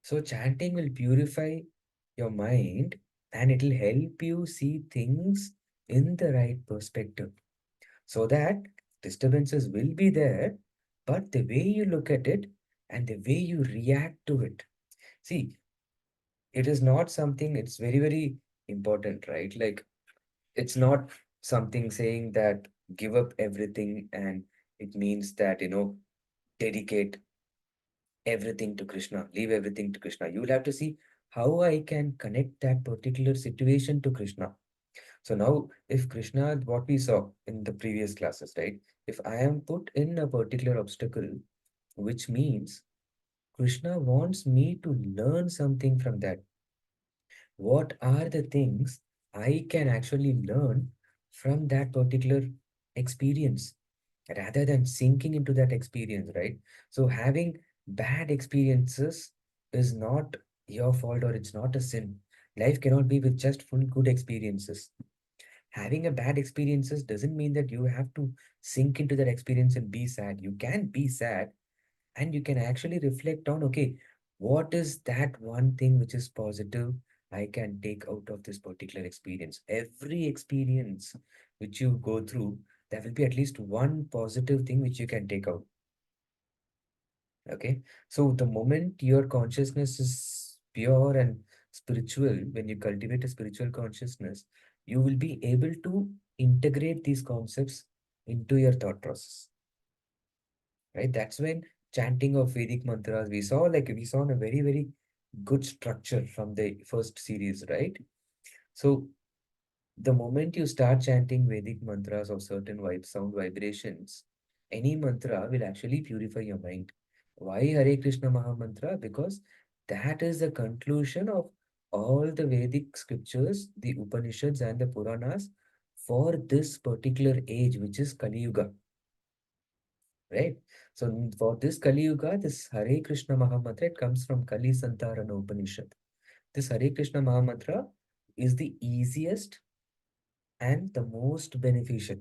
So, chanting will purify your mind and it will help you see things in the right perspective so that disturbances will be there, but the way you look at it and the way you react to it. See, it is not something, it's very, very important, right? Like, it's not something saying that give up everything and it means that, dedicate everything to Krishna, leave everything to Krishna. You will have to see how I can connect that particular situation to Krishna. So now, if Krishna, what we saw in the previous classes, right? If I am put in a particular obstacle, which means Krishna wants me to learn something from that. What are the things I can actually learn from that particular experience rather than sinking into that experience, right? So having bad experiences is not your fault or it's not a sin. Life cannot be with just full good experiences. Having a bad experiences doesn't mean that you have to sink into that experience and be sad. You can be sad and you can actually reflect on, okay, what is that one thing which is positive I can take out of this particular experience? Every experience which you go through, there will be at least one positive thing which you can take out. Okay. So the moment your consciousness is pure and spiritual, when you cultivate a spiritual consciousness, you will be able to integrate these concepts into your thought process. Right? That's when chanting of Vedic mantras, we saw a very, very good structure from the first series, right? So the moment you start chanting Vedic mantras of certain sound vibrations, any mantra will actually purify your mind. Why Hare Krishna Maha Mantra? Because that is the conclusion of all the Vedic scriptures, the Upanishads and the Puranas for this particular age, which is Kali Yuga, right? So for this Kali Yuga, this Hare Krishna Maha Mantra, it comes from Kali Santarana Upanishad. This Hare Krishna Maha Mantra is the easiest and the most beneficial.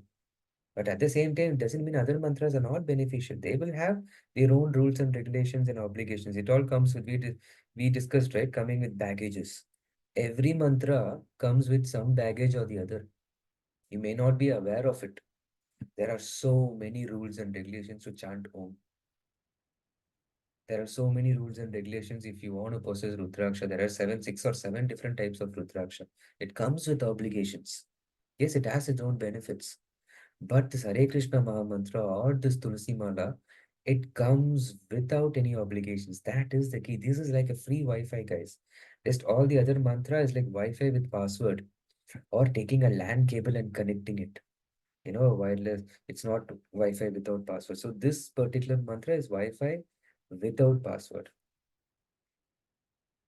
But at the same time, it doesn't mean other mantras are not beneficial. They will have their own rules and regulations and obligations. It all comes with, we discussed, right, coming with baggages. Every mantra comes with some baggage or the other. You may not be aware of it. There are so many rules and regulations to chant Om. There are so many rules and regulations. If you want to possess Rudraksha, there are seven, six or seven different types of Rudraksha. It comes with obligations. Yes, it has its own benefits. But this Hare Krishna Maha Mantra or this Tulsi Mala, it comes without any obligations. That is the key. This is like a free Wi-Fi, guys. Just all the other mantra is like Wi-Fi with password or taking a LAN cable and connecting it. Wireless, it's not Wi-Fi without password. So this particular mantra is Wi-Fi without password.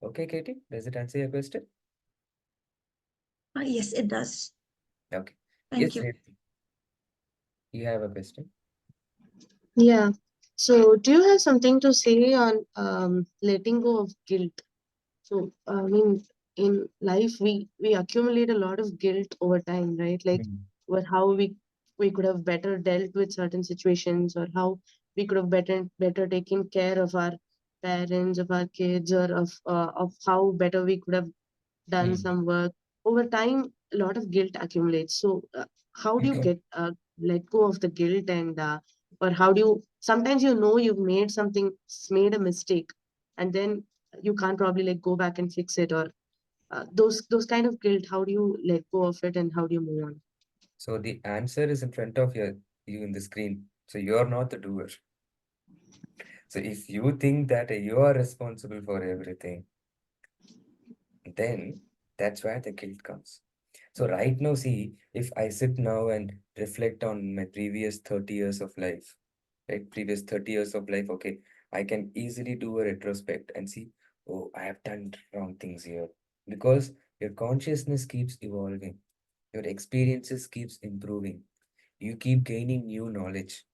Okay, Katie, does it answer your question? Yes, it does. Okay. Thank Yes, you. Revati, you have a question? Yeah. So, do you have something to say on letting go of guilt? So, I mean, in life, we accumulate a lot of guilt over time, right? Like, Mm. what how we could have better dealt with certain situations, or how we could have better taken care of our parents, of our kids, or of how better we could have done Mm. some work. Over time, a lot of guilt accumulates. So, how do you get let go of the guilt, and or how do you? Sometimes you know you've made a mistake, and then you can't probably like go back and fix it, or those kind of guilt. How do you let go of it, and how do you move on? So the answer is in front of you in the screen. So you're not the doer. So if you think that you are responsible for everything, then that's where the guilt comes. So right now, see, if I sit now and reflect on my previous 30 years of life, right? Previous 30 years of life, okay, I can easily do a retrospect and see, oh, I have done wrong things here. Because your consciousness keeps evolving, your experiences keeps improving, you keep gaining new knowledge.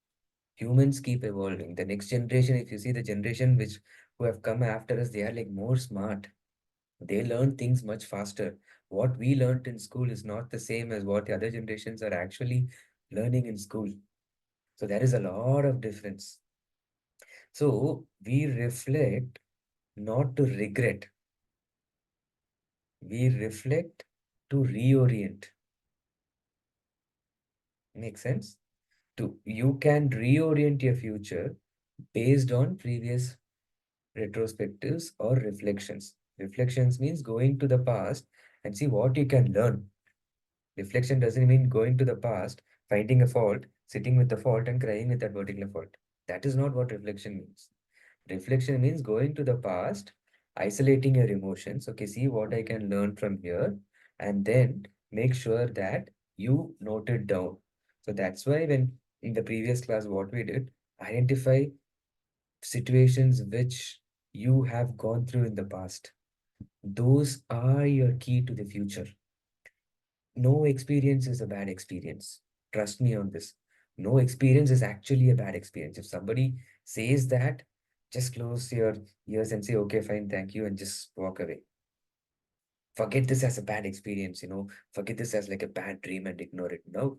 Humans keep evolving. The next generation, if you see the generation which who have come after us, they are like more smart. They learn things much faster. What we learned in school is not the same as what the other generations are actually learning in school. So there is a lot of difference. So we reflect not to regret, we reflect to reorient. Make sense? To you can reorient your future based on previous retrospectives or reflections. Reflections means going to the past and see what you can learn. Reflection doesn't mean going to the past, finding a fault, sitting with the fault, and crying with that particular fault. That is not what reflection means. Reflection means going to the past, isolating your emotions. Okay, see what I can learn from here, and then make sure that you note it down. So that's why when in the previous class, what we did, identify situations which you have gone through in the past. Those are your key to the future. No experience is a bad experience. Trust me on this. No experience is actually a bad experience. If somebody says that, just close your ears and say, okay, fine, thank you, and just walk away. Forget this as a bad experience, forget this as like a bad dream and ignore it. No,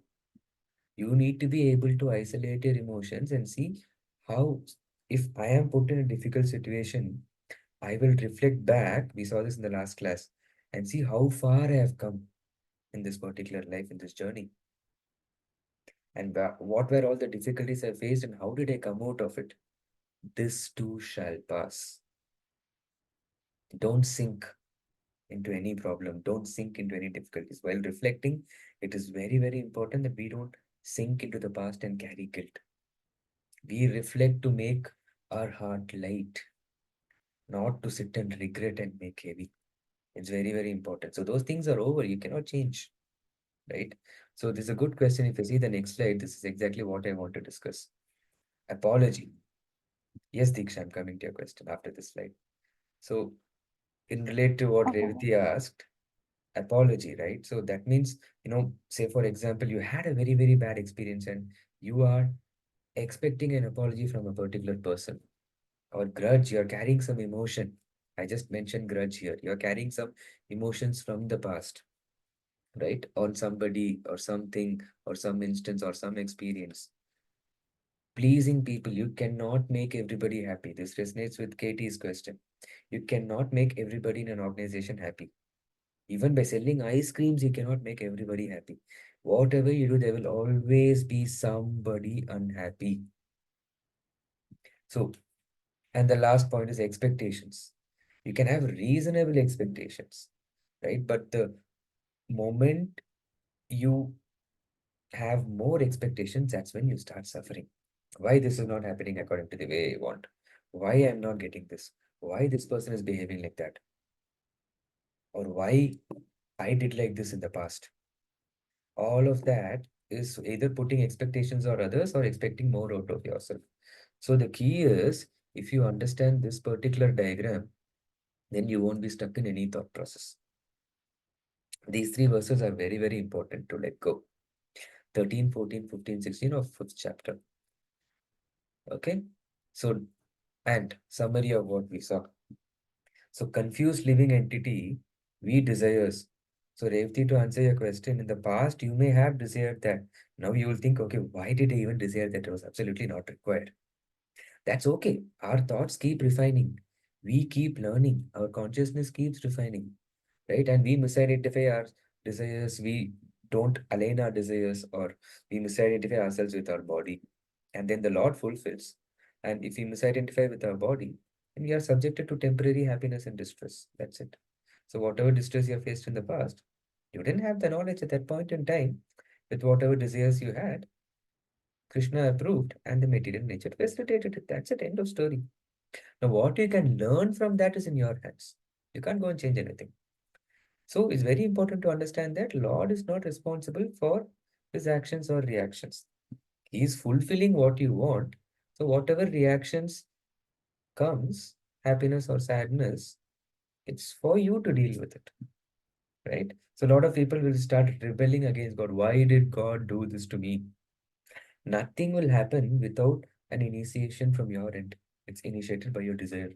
you need to be able to isolate your emotions and see how, if I am put in a difficult situation, I will reflect back. We saw this in the last class and see how far I have come in this particular life, in this journey. And what were all the difficulties I faced and how did I come out of it? This too shall pass. Don't sink into any problem. Don't sink into any difficulties. While reflecting, it is very, very important that we don't sink into the past and carry guilt. We reflect to make our heart light, not to sit and regret and make heavy. It's very, very important. So those things are over. You cannot change, right? So this is a good question. If you see the next slide, this is exactly what I want to discuss. Apology. Yes, Diksha, I'm coming to your question after this slide. So, in relate to what Okay. Revati asked, apology, right? So that means, say for example, you had a very, very bad experience and you are expecting an apology from a particular person or grudge, you're carrying some emotion. I just mentioned grudge here. You're carrying some emotions from the past. right? On somebody or something or some instance or some experience. Pleasing people, you cannot make everybody happy. This resonates with Katie's question. You cannot make everybody in an organization happy. Even by selling ice creams, you cannot make everybody happy. Whatever you do, there will always be somebody unhappy. So, and the last point is expectations. You can have reasonable expectations, right? But the moment you have more expectations, that's when you start suffering. Why this is not happening according to the way I want? Why I'm not getting this? Why this person is behaving like that? Or why I did like this in the past? All of that is either putting expectations on others or expecting more out of yourself. So the key is, if you understand this particular diagram, then you won't be stuck in any thought process. These three verses are very, very important to let go. 13, 14, 15, 16 of 5th chapter. Okay. So, and summary of what we saw. So confused living entity, we desires. So Revati, to answer your question, in the past, you may have desired that. Now you will think, okay, why did I even desire that? It was absolutely not required. That's okay. Our thoughts keep refining. We keep learning. Our consciousness keeps refining, right? And we misidentify our desires. We don't align our desires, or we misidentify ourselves with our body. And then the Lord fulfills. And if we misidentify with our body, then we are subjected to temporary happiness and distress. That's it. So whatever distress you have faced in the past, you didn't have the knowledge at that point in time. With whatever desires you had, Krishna approved and the material nature facilitated it. That's it. End of story. Now, what you can learn from that is in your hands. You can't go and change anything. So it's very important to understand that Lord is not responsible for his actions or reactions. He is fulfilling what you want. So whatever reactions comes, happiness or sadness, it's for you to deal with it. Right? So a lot of people will start rebelling against God. Why did God do this to me? Nothing will happen without an initiation from your end. It's initiated by your desire.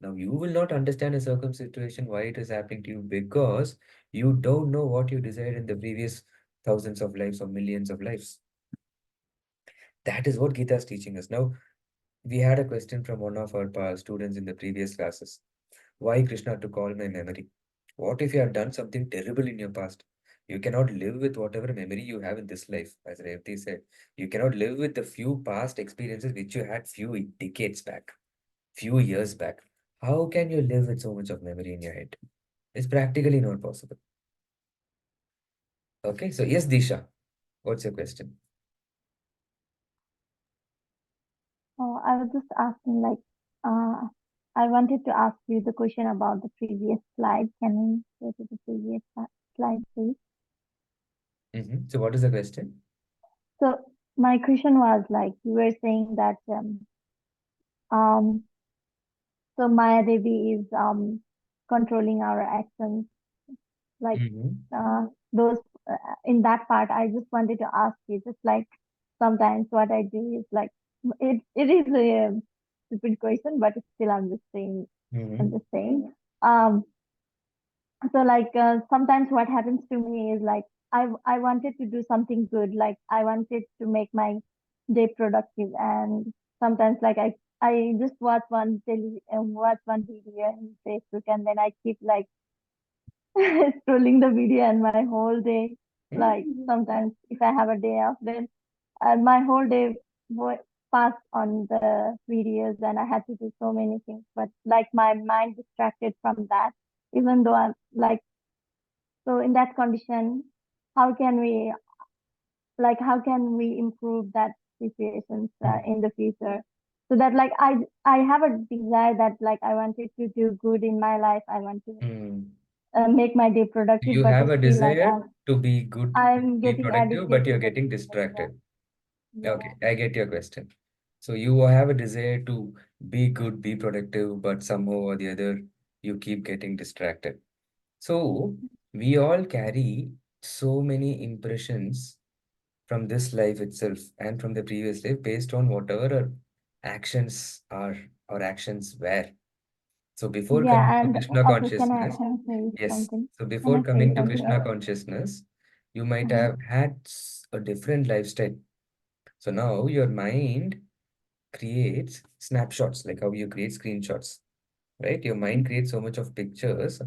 Now, you will not understand a situation why it is happening to you because you don't know what you desired in the previous thousands of lives or millions of lives. That is what Gita is teaching us. Now, we had a question from one of our students in the previous classes. Why Krishna took all my memory? What if you have done something terrible in your past? You cannot live with whatever memory you have in this life, as Revati said. You cannot live with the few past experiences which you had few decades back, few years back. How can you live with so much of memory in your head? It's practically not possible. Okay, so yes, Disha, what's your question? I was just asking, like, I wanted to ask you the question about the previous slide. Can we go to the previous slide, please? So what is the question? So my question was like, you were saying that um so Maya Devi is controlling our actions, like those in that part. I just wanted to ask you, just like sometimes what I do is like it is a stupid question, but still I'm just saying I'm just saying. Um, so like sometimes what happens to me is like I wanted to do something good, like I wanted to make my day productive, and sometimes like I just watch one video in Facebook, and then I keep like scrolling the video, and my whole day, like sometimes if I have a day off, then my whole day passed on the videos, and I had to do so many things. But like my mind distracted from that, even though I'm like, so in that condition, how can we how can we improve that situations in the future? So that like I have a desire that like I wanted to do good in my life. I want to make my day productive, You but have a still like desire to be good, I'm be getting productive, but addicted to you're the getting video. Yeah. distracted. Yeah. Okay, I get your question. So you have a desire to be good, be productive, but somehow or the other, you keep getting distracted. So we all carry so many impressions from this life itself and from the previous life based on whatever our actions are or actions were. So before coming Yeah, to and Krishna okay, can I consciousness, say yes. something? So Can before I say coming to something? Krishna consciousness, You might Mhm. have had a different lifestyle. So now your mind creates snapshots, like how you create screenshots, right? Your mind creates so much of pictures,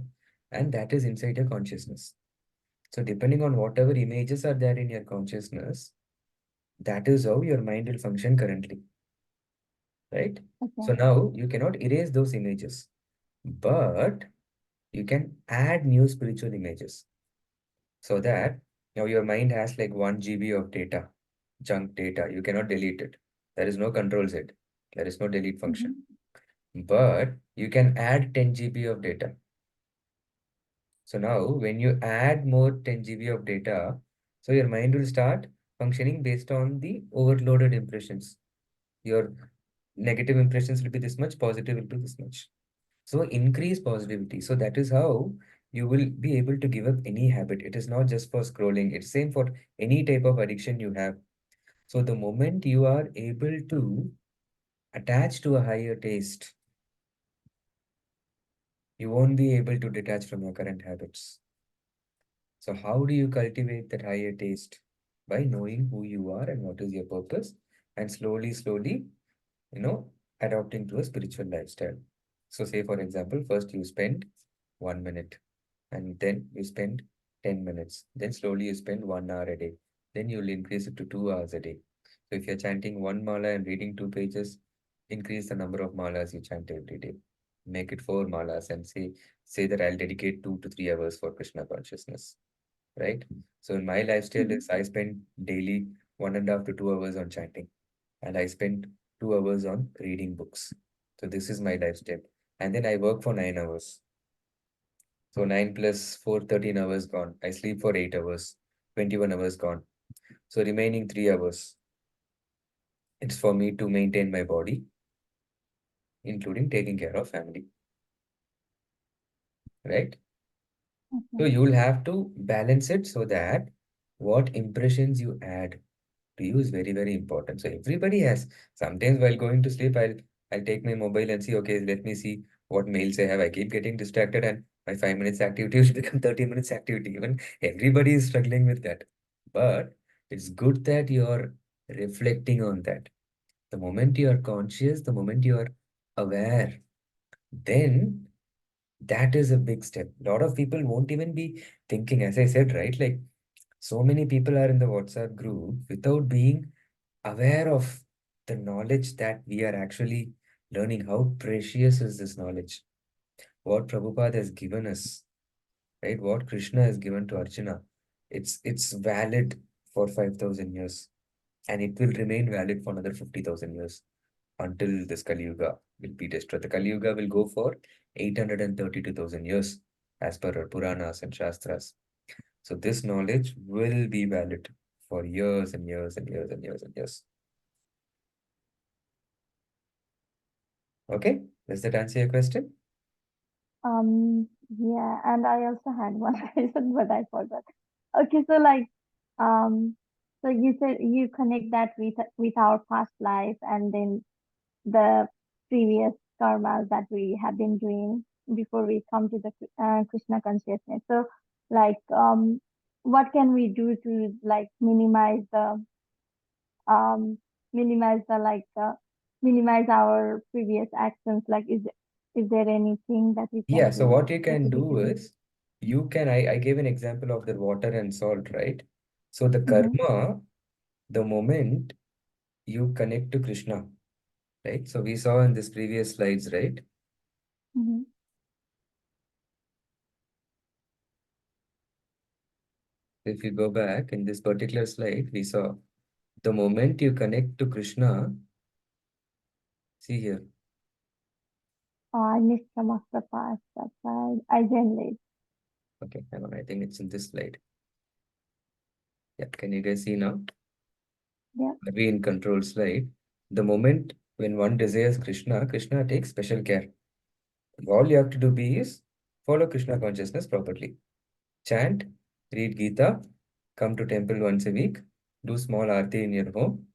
and that is inside your consciousness. So depending on whatever images are there in your consciousness, that is how your mind will function currently, right? So Okay. now you cannot erase those images, but you can add new spiritual images, so that now your mind has like 1 GB of data, junk data. You cannot delete it. There is no control set. There is no delete function. Mhm. But you can add 10 GB of data. So now when you add more 10 GB of data, so your mind will start functioning based on the overloaded impressions. Your negative impressions will be this much, positive will be this much. So increase positivity. So that is how you will be able to give up any habit. It is not just for scrolling. It's same for any type of addiction you have. So the moment you are able to attach to a higher taste, you won't be able to detach from your current habits. So how do you cultivate that higher taste? By knowing who you are and what is your purpose, and slowly, slowly, you know, adopting to a spiritual lifestyle. So say for example, first you spend 1 minute, and then you spend 10 minutes. Then slowly you spend 1 hour a day. Then you'll increase it to 2 hours a day. So if you're chanting one mala and reading 2 pages, increase the number of malas you chant every day. Make it 4 malas and say that I'll dedicate 2 to 3 hours for Krishna consciousness. Right? So in my lifestyle Mhm. is I spend daily 1.5 to 2 hours on chanting, and I spend 2 hours on reading books. So this is my lifestyle. And then I work for 9 hours. So 9 plus 4, 13 hours gone. I sleep for 8 hours, 21 hours gone. So remaining 3 hours, it's for me to maintain my body, including taking care of family, right? So Okay. you'll have to balance it so that what impressions you add to you is very, very important. So everybody has, sometimes while going to sleep, I'll take my mobile and see, okay, let me see what mails I have. I keep getting distracted, and my 5 minutes activity will become 30 minutes activity. Even everybody is struggling with that. But it's good that you're reflecting on that. The moment you are conscious, the moment you are aware, then that is a big step. A lot of people won't even be thinking, as I said, right? Like so many people are in the WhatsApp group without being aware of the knowledge that we are actually learning. How precious is this knowledge? What Prabhupada has given us, right? What Krishna has given to Arjuna. It's valid for 5,000 years, and it will remain valid for another 50,000 years until this Kali Yuga will be destroyed. The Kali Yuga will go for 832,000 years as per our Puranas and Shastras. So this knowledge will be valid for years and years and years and years and years. Okay, does that answer your question? Yeah, and I also had one question, but I forgot. Okay, so like, um, so you said you connect that with our past life and then the previous karmas that we have been doing before we come to the Krishna consciousness. So, like, what can we do to like um minimize the minimize our previous actions? Like, is there anything that we Yeah, can so do what you can do specifically? is I gave an example of the water and salt, right? So the Mm-hmm, karma, the moment you connect to Krishna, right? So we saw in this previous slides, right? mm-hmm, If you go back in this particular slide, we saw the moment you connect to Krishna, see here. I missed some of the parts. That's why I joined late. Okay, hang on, I think it's in this slide. Yeah, can you guys see now? Yeah. Are in control slide? The moment when one desires Krishna, Krishna takes special care. All you have to do is follow Krishna consciousness properly. Chant, read Gita, come to temple once a week, do small aarti in your home.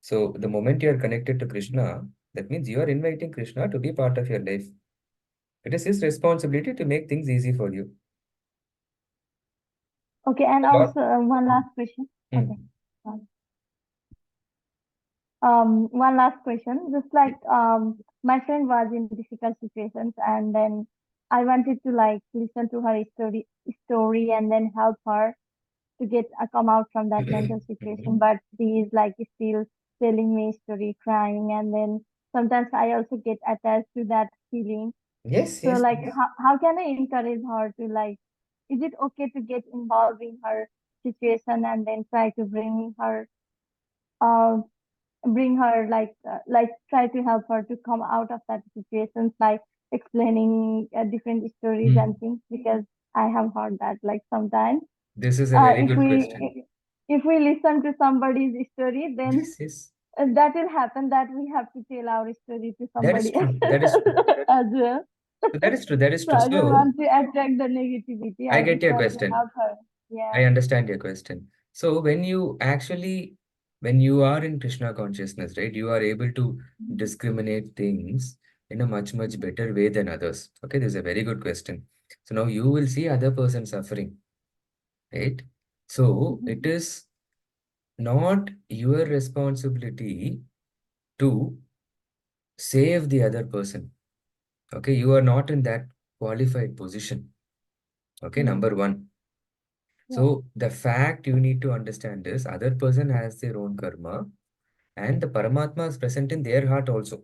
So the moment you are connected to Krishna, that means you are inviting Krishna to be part of your life. It is his responsibility to make things easy for you. Okay, and Lot- also one last question. Hmm. Okay. Sorry. One last question. Just like my friend was in difficult situations, and then I wanted to like listen to her story, and then help her to get come out from that mental situation. But she is like still telling me story, crying, and then sometimes I also get attached to that feeling. Yes, So yes. like how can I encourage her to like, is it okay to get involved in her situation and then try to uh bring her like try to help her to come out of that situations by explaining different stories Hmm. and things, because I have heard that like sometimes This is a very if good question. we listen to somebody's story, then Yes, yes. that will happen that we have to tell our story to That is somebody true. else That is true. as well. That is true. That is So true. I don't So want to attract the negativity. I I get just your want to question. help her. Yeah. I understand your question. So when you are in Krishna consciousness, right, you are able to discriminate things in a much, much better way than others. Okay, this is a very good question. So now you will see other person suffering, right? So Mhm. it is not your responsibility to save the other person. Okay, you are not in that qualified position. Okay, Yeah. number one. Yeah. So the fact you need to understand is other person has their own karma and the Paramatma is present in their heart also.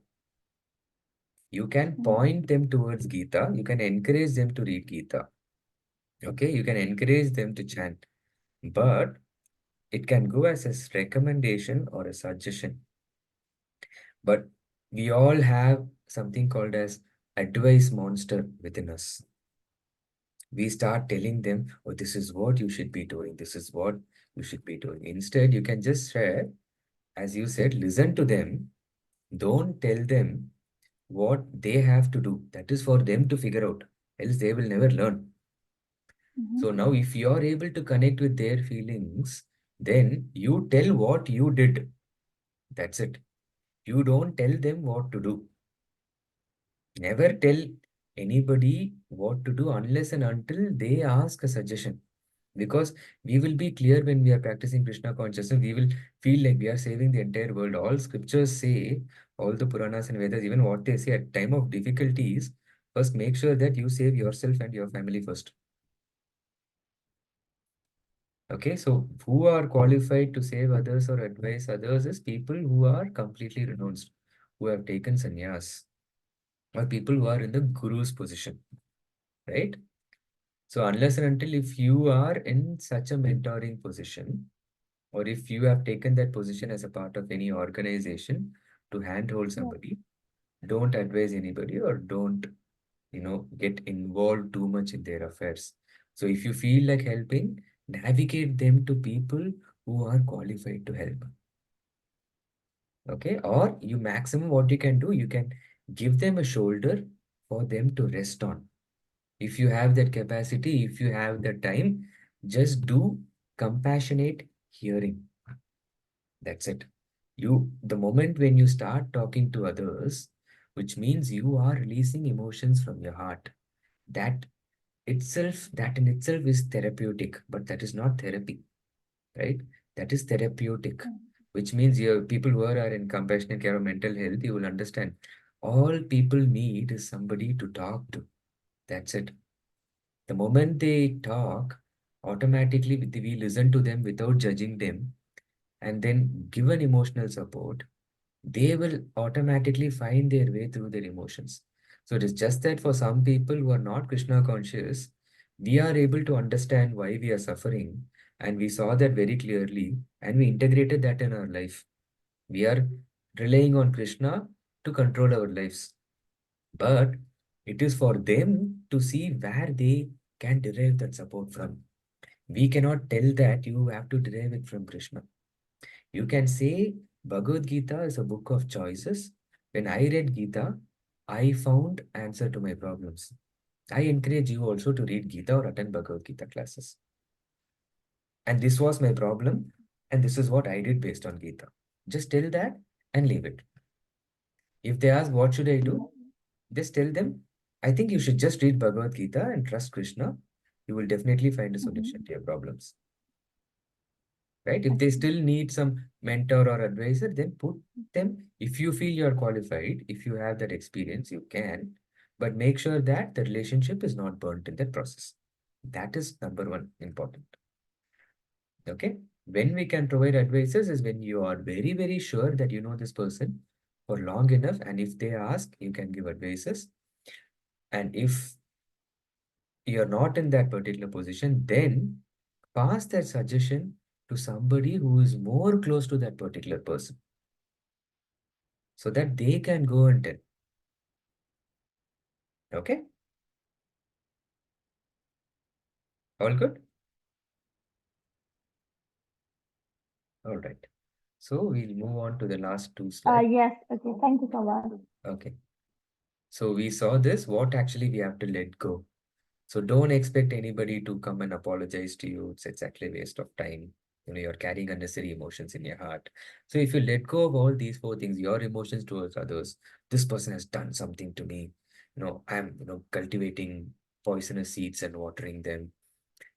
You can Yeah. point them towards Gita. You can encourage them to read Gita. Okay, you can encourage them to chant. But it can go as a recommendation or a suggestion. But we all have something called as advice monster within us. We start telling them, oh, this is what you should be doing. This is what you should be doing. Instead, you can just share, as you said, listen to them. Don't tell them what they have to do. That is for them to figure out. Else they will never learn. Mhm. So now if you are able to connect with their feelings, then you tell what you did. That's it. You don't tell them what to do. Never tell anybody what to do unless and until they ask a suggestion. Because we will be clear when we are practicing Krishna consciousness, we will feel like we are saving the entire world. All scriptures say, all the Puranas and Vedas, even what they say at time of difficulties, first make sure that you save yourself and your family first. Okay, so who are qualified to save others or advise others is people who are completely renounced, who have taken sannyas, or people who are in the guru's position, right? So unless and until if you are in such a mentoring position, or if you have taken that position as a part of any organization to handhold Yeah. somebody, don't advise anybody or don't, get involved too much in their affairs. So if you feel like helping, navigate them to people who are qualified to help. Okay, or you maximum what you can do, you can give them a shoulder for them to rest on. If you have that capacity, if you have the time, just do compassionate hearing. That's it. The moment when you start talking to others, which means you are releasing emotions from your heart, that that in itself is therapeutic, but that is not therapy, right? That is therapeutic, which means you people who are in compassionate care or mental health, you will understand. All people need is somebody to talk to. That's it. The moment they talk, automatically we listen to them without judging them and then give an emotional support, they will automatically find their way through their emotions. So it is just that for some people who are not Krishna conscious, we are able to understand why we are suffering, and we saw that very clearly, and we integrated that in our life. We are relying on Krishna to control our lives. But it is for them to see where they can derive that support from. We cannot tell that you have to derive it from Krishna. You can say Bhagavad Gita is a book of choices. When I read Gita, I found answer to my problems. I encourage you also to read Gita or attend Bhagavad Gita classes. And this was my problem, and this is what I did based on Gita. Just tell that and leave it. If they ask, what should I do? Just tell them, I think you should just read Bhagavad Gita and trust Krishna. you will definitely find a Mm-hmm. solution to your problems. Right? If they Okay. still need some mentor or advisor, then put them. If you feel you're qualified, if you have that experience, you can, but make sure that the relationship is not burnt in that process. That is number one important. Okay. When we can provide advices is when you are very, very sure that you know this person for long enough, and if they ask, you can give advices. And if you're not in that particular position, then pass that suggestion to somebody who is more close to that particular person so that they can go and tell. Okay? All good? All right. So we'll move on to the last two slides. Yes. Okay. Thank you so much. Okay. So we saw this, what actually we have to let go. So don't expect anybody to come and apologize to you. It's exactly a waste of time. You know, you're carrying unnecessary emotions in your heart. So if you let go of all these four things, your emotions towards others, this person has done something to me. I'm, cultivating poisonous seeds and watering them,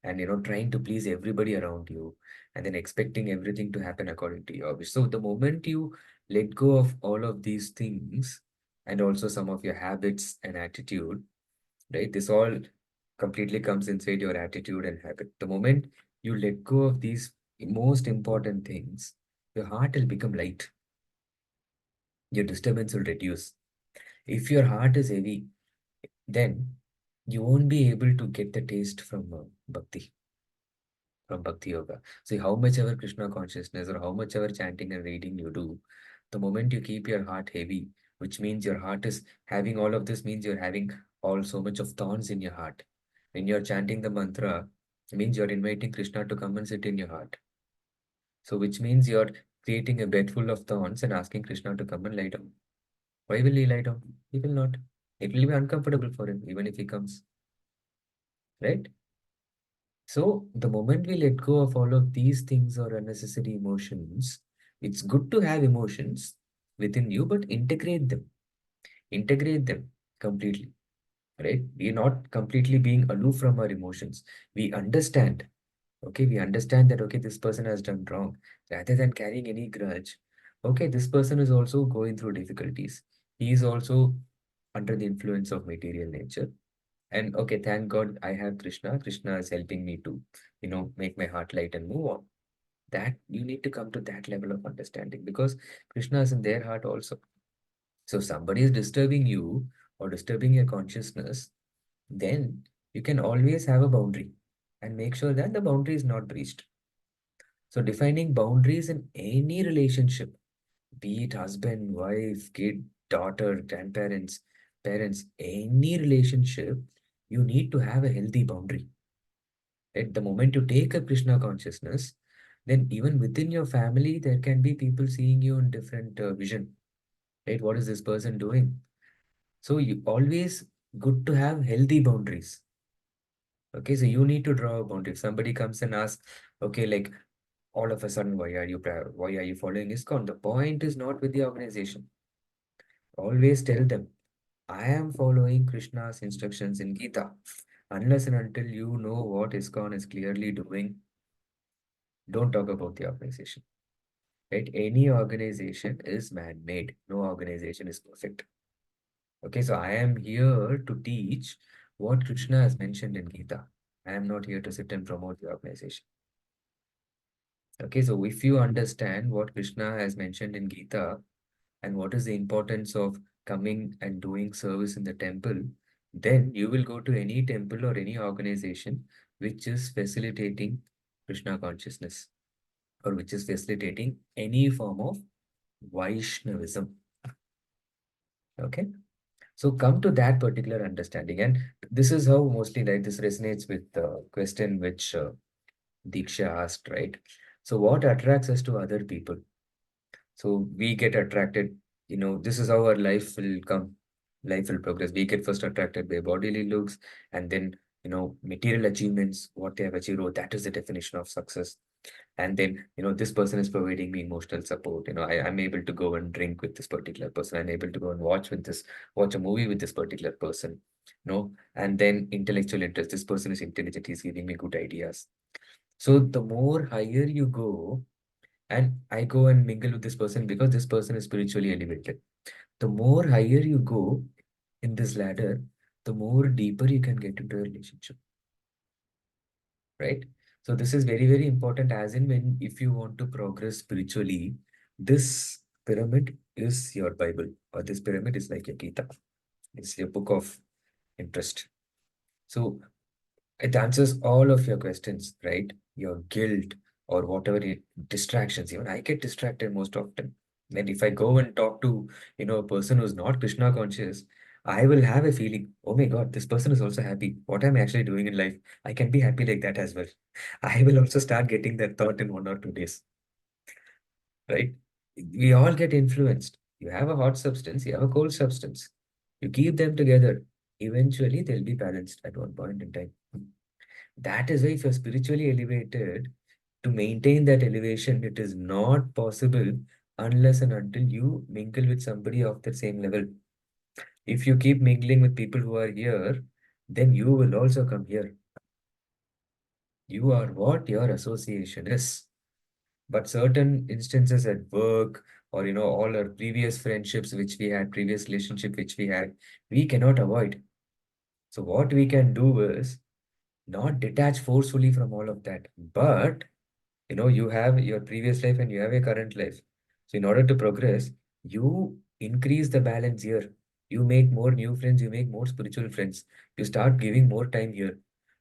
and trying to please everybody around you, and then expecting everything to happen according to your wish. So the moment you let go of all of these things, and also some of your habits and attitude, right, this all completely comes inside your attitude and habit. The moment you let go of these most important things, your heart will become light, your disturbance will reduce. If your heart is heavy, then you won't be able to get the taste from bhakti, from Bhakti Yoga. See, how much ever Krishna consciousness or how much ever chanting and reading you do, the moment you keep your heart heavy, which means your heart is having all of this, means you're having all so much of thorns in your heart. When you're chanting the mantra, it means you're inviting Krishna to come and sit in your heart. So, which means you're creating a bed full of thorns and asking Krishna to come and lie down. Why will he lie down? He will not. It will be uncomfortable for him, even if he comes. Right? So the moment we let go of all of these things or unnecessary emotions, it's good to have emotions within you, but integrate them completely, right? We're not completely being aloof from our emotions. We understand, okay, we understand that, okay, this person has done wrong. Rather than carrying any grudge, okay, this person is also going through difficulties. He is also under the influence of material nature. And okay, thank God I have Krishna. Krishna is helping me to, make my heart light and move on. That you need to come to that level of understanding because Krishna is in their heart also. So if somebody is disturbing you or disturbing your consciousness, then you can always have a boundary and make sure that the boundary is not breached. So defining boundaries in any relationship, be it husband, wife, kid, daughter, grandparents, parents, any relationship, you need to have a healthy boundary. At the moment you take a Krishna consciousness, then even within your family, there can be people seeing you in different vision. Right? What is this person doing? So you always good to have healthy boundaries. Okay, so you need to draw a boundary. If somebody comes and asks, okay, like all of a sudden, why are you following ISKCON? The point is not with the organization. Always tell them, I am following Krishna's instructions in Gita. Unless and until you know what ISKCON is clearly doing, don't talk about the organization. Right? Any organization is man-made. No organization is perfect. Okay, so I am here to teach what Krishna has mentioned in Gita. I am not here to sit and promote the organization. Okay, so if you understand what Krishna has mentioned in Gita and what is the importance of coming and doing service in the temple, then you will go to any temple or any organization which is facilitating Krishna consciousness or which is facilitating any form of Vaishnavism. Okay. So come to that particular understanding. And this is how mostly like this resonates with the question which Diksha asked, right? So what attracts us to other people? So we get attracted, this is how our life will come. Life will progress. We get first attracted by bodily looks, and then material achievements, what they have achieved, oh, that is the definition of success. And then, this person is providing me emotional support. I'm able to go and drink with this particular person. I'm able to go and watch a movie with this particular person. And then intellectual interest. This person is intelligent. He's giving me good ideas. So the more higher you go, and I go and mingle with this person because this person is spiritually elevated. The more higher you go in this ladder, the more deeper you can get into a relationship, right? So this is very, very important, as in when if you want to progress spiritually, this pyramid is your Bible, or this pyramid is like a Gita. It's your book of interest. So it answers all of your questions, right? Your guilt or whatever distractions. Even I get distracted most often. And if I go and talk to, a person who's not Krishna conscious, I will have a feeling, oh my God, this person is also happy. What am I actually doing in life? I can be happy like that as well. I will also start getting that thought in 1 or 2 days, right? We all get influenced. You have a hot substance, you have a cold substance. You keep them together. Eventually, they'll be balanced at one point in time. That is why if you're spiritually elevated, to maintain that elevation, it is not possible unless and until you mingle with somebody of the same level. If you keep mingling with people who are here, then you will also come here. You are what your association is. But certain instances at work, or all our previous friendships which we had, previous relationship which we had, we cannot avoid. So what we can do is not detach forcefully from all of that, but you have your previous life and you have your current life. So in order to progress, you increase the balance here. You make more new friends, you make more spiritual friends. You start giving more time here.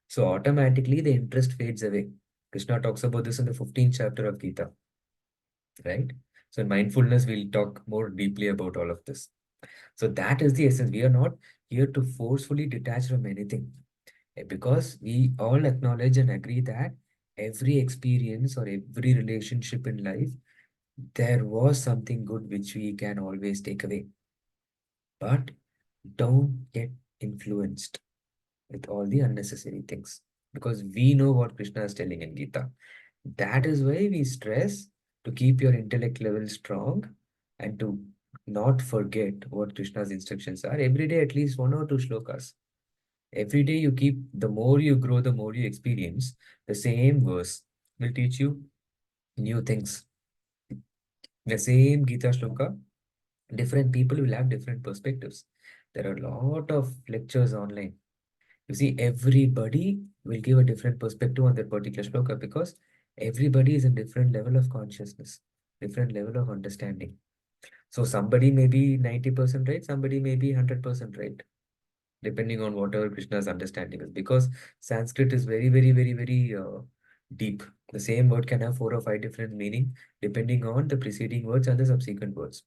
So automatically the interest fades away. Krishna talks about this in the 15th chapter of Gita, right? So in mindfulness, we'll talk more deeply about all of this. So that is the essence. We are not here to forcefully detach from anything, because we all acknowledge and agree that every experience or every relationship in life, there was something good which we can always take away. But don't get influenced with all the unnecessary things, because we know what Krishna is telling in Gita. That is why we stress to keep your intellect level strong and to not forget what Krishna's instructions are. Every day, at least 1 or 2 shlokas. Every day you keep, the more you grow, the more you experience, the same verse will teach you new things. The same Gita shloka, different people will have different perspectives. There are a lot of lectures online. You see, everybody will give a different perspective on that particular shloka, because everybody is in different level of consciousness, different level of understanding. So somebody may be 90% right, somebody may be 100% right, depending on whatever Krishna's understanding is. Because Sanskrit is very, very, very, very deep. The same word can have 4 or 5 different meaning depending on the preceding words and the subsequent words.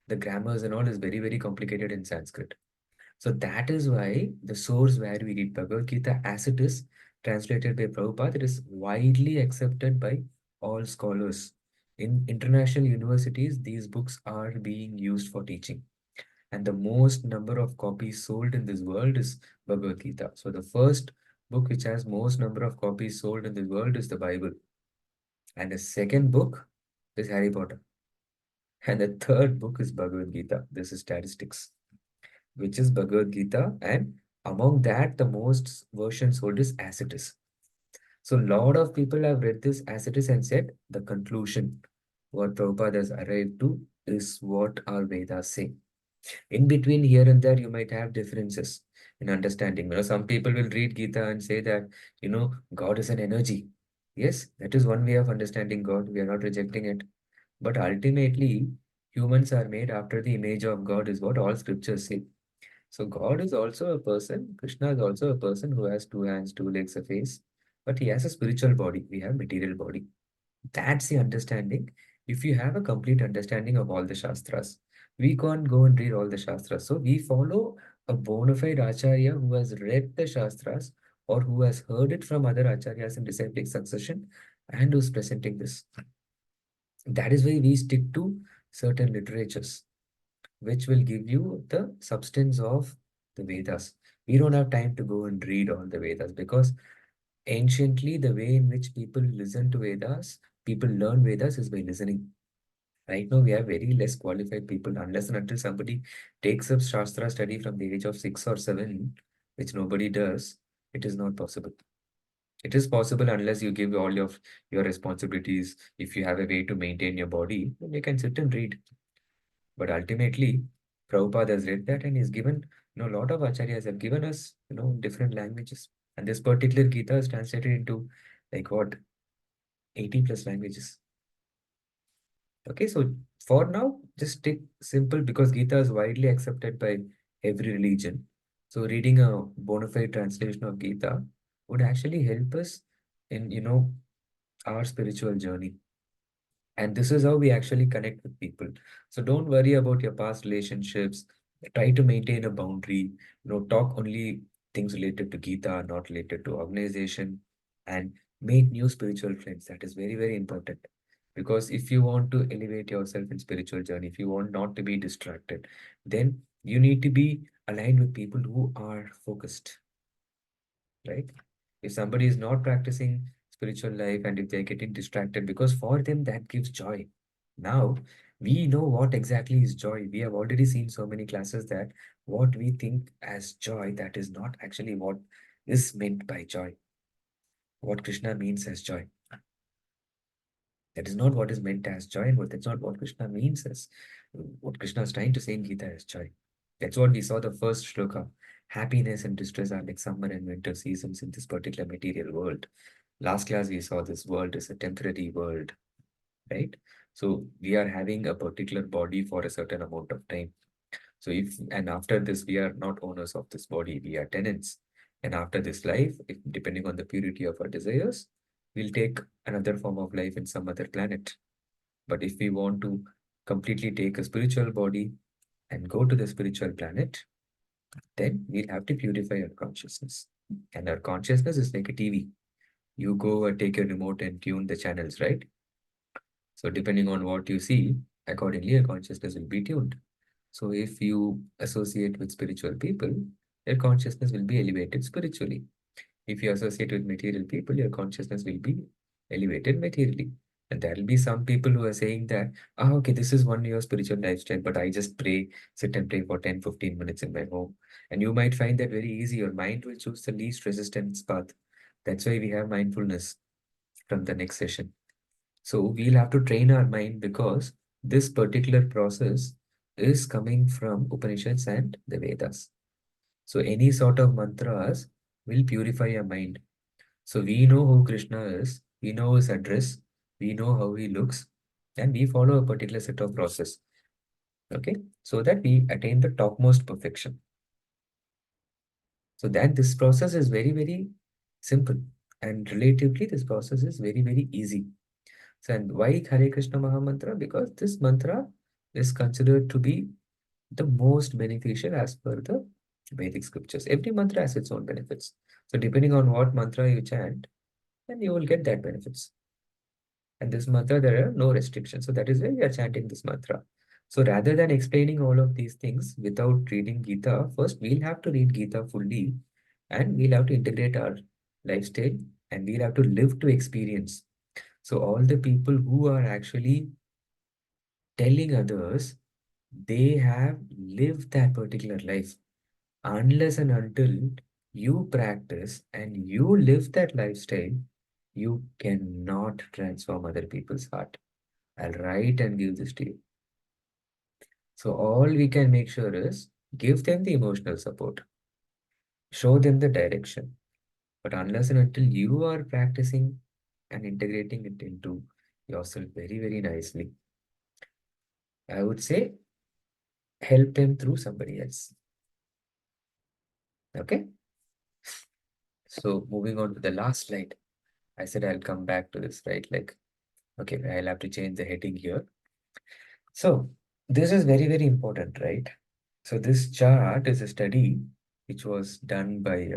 The grammars and all is very, very complicated in Sanskrit. So that is why the source where we read Bhagavad Gita as it is translated by Prabhupada, it is widely accepted by all scholars. In international universities, these books are being used for teaching. And the most number of copies sold in this world is Bhagavad Gita. So the first book which has most number of copies sold in the world is the Bible. And the second book is Harry Potter. And the third book is Bhagavad Gita. This is statistics, which is Bhagavad Gita. And among that, the most versions sold is as it is. So a lot of people have read this as it is and said the conclusion, what Prabhupada has arrived to, is what our Vedas say. In between here and there, you might have differences in understanding. Some people will read Gita and say that, God is an energy. Yes, that is one way of understanding God. We are not rejecting it. But ultimately, humans are made after the image of God, is what all scriptures say. So God is also a person. Krishna is also a person who has 2 hands, 2 legs, a face. But he has a spiritual body. We have material body. That's the understanding. If you have a complete understanding of all the Shastras, we can't go and read all the Shastras. So we follow a bona fide Acharya who has read the Shastras or who has heard it from other Acharyas in disciplic succession and who's presenting this. That is why we stick to certain literatures, which will give you the substance of the Vedas. We don't have time to go and read all the Vedas because anciently the way in which people listen to Vedas, people learn Vedas is by listening. Right now, we have very less qualified people unless and until somebody takes up Shastra study from the age of 6 or 7, which nobody does, it is not possible. It is possible unless you give all of your responsibilities. If you have a way to maintain your body, then you can sit and read. But ultimately, Prabhupada has read that and he's given, a lot of acharyas have given us, different languages. And this particular Gita is translated into like what, 80 plus languages. Okay, so for now, just stick simple because Gita is widely accepted by every religion. So reading a bona fide translation of Gita would actually help us in, our spiritual journey. And this is how we actually connect with people. So don't worry about your past relationships. Try to maintain a boundary. Talk only things related to Gita, not related to organization, and make new spiritual friends. That is very, very important. Because if you want to elevate yourself in spiritual journey, if you want not to be distracted, then you need to be aligned with people who are focused, right? If somebody is not practicing spiritual life and if they're getting distracted, because for them that gives joy. Now we know what exactly is joy. We have already seen so many classes that what we think as joy, that is not actually what is meant by joy. What Krishna means as joy. That is not what is meant as joy, and that's not what Krishna means as what Krishna is trying to say in Gita as joy. That's what we saw the first shloka. Happiness and distress are like summer and winter seasons in this particular material world. Last class, we saw this world is a temporary world, right? So we are having a particular body for a certain amount of time. So and after this, we are not owners of this body, we are tenants. And after this life, if, depending on the purity of our desires, we'll take another form of life in some other planet. But if we want to completely take a spiritual body and go to the spiritual planet, then we'll have to purify our consciousness. And our consciousness is like a TV. You go and take a remote and tune the channels, right? So depending on what you see, accordingly, your consciousness will be tuned. So if you associate with spiritual people, your consciousness will be elevated spiritually. If you associate with material people, your consciousness will be elevated materially. And there will be some people who are saying that, okay, this is one your spiritual lifestyle, but I just pray, sit and pray for 10, 15 minutes in my home. And you might find that very easy. Your mind will choose the least resistance path. That's why we have mindfulness from the next session. So we'll have to train our mind because this particular process is coming from Upanishads and the Vedas. So any sort of mantras will purify your mind. So we know who Krishna is, we know his address, we know how he looks, and we follow a particular set of process. Okay, so that we attain the topmost perfection. So that this process is very, very simple, and relatively this process is very, very easy. So, and why Hare Krishna Mahamantra? Because this mantra is considered to be the most beneficial as per the Vedic scriptures. Every mantra has its own benefits. So depending on what mantra you chant, then you will get that benefits. And this mantra, there are no restrictions. So that is why we are chanting this mantra. So rather than explaining all of these things without reading Gita, first we'll have to read Gita fully and we'll have to integrate our lifestyle and we'll have to live to experience. So all the people who are actually telling others, they have lived that particular life. Unless and until you practice and you live that lifestyle, you cannot transform other people's heart. I'll write and give this to you. So all we can make sure is give them the emotional support, show them the direction. But unless and until you are practicing and integrating it into yourself very, very nicely, I would say help them through somebody else. Okay. So moving on to the last slide. I said I'll come back to this, right? Like, okay, I'll have to change the heading here. So this is very, very important, right? So this chart is a study which was done by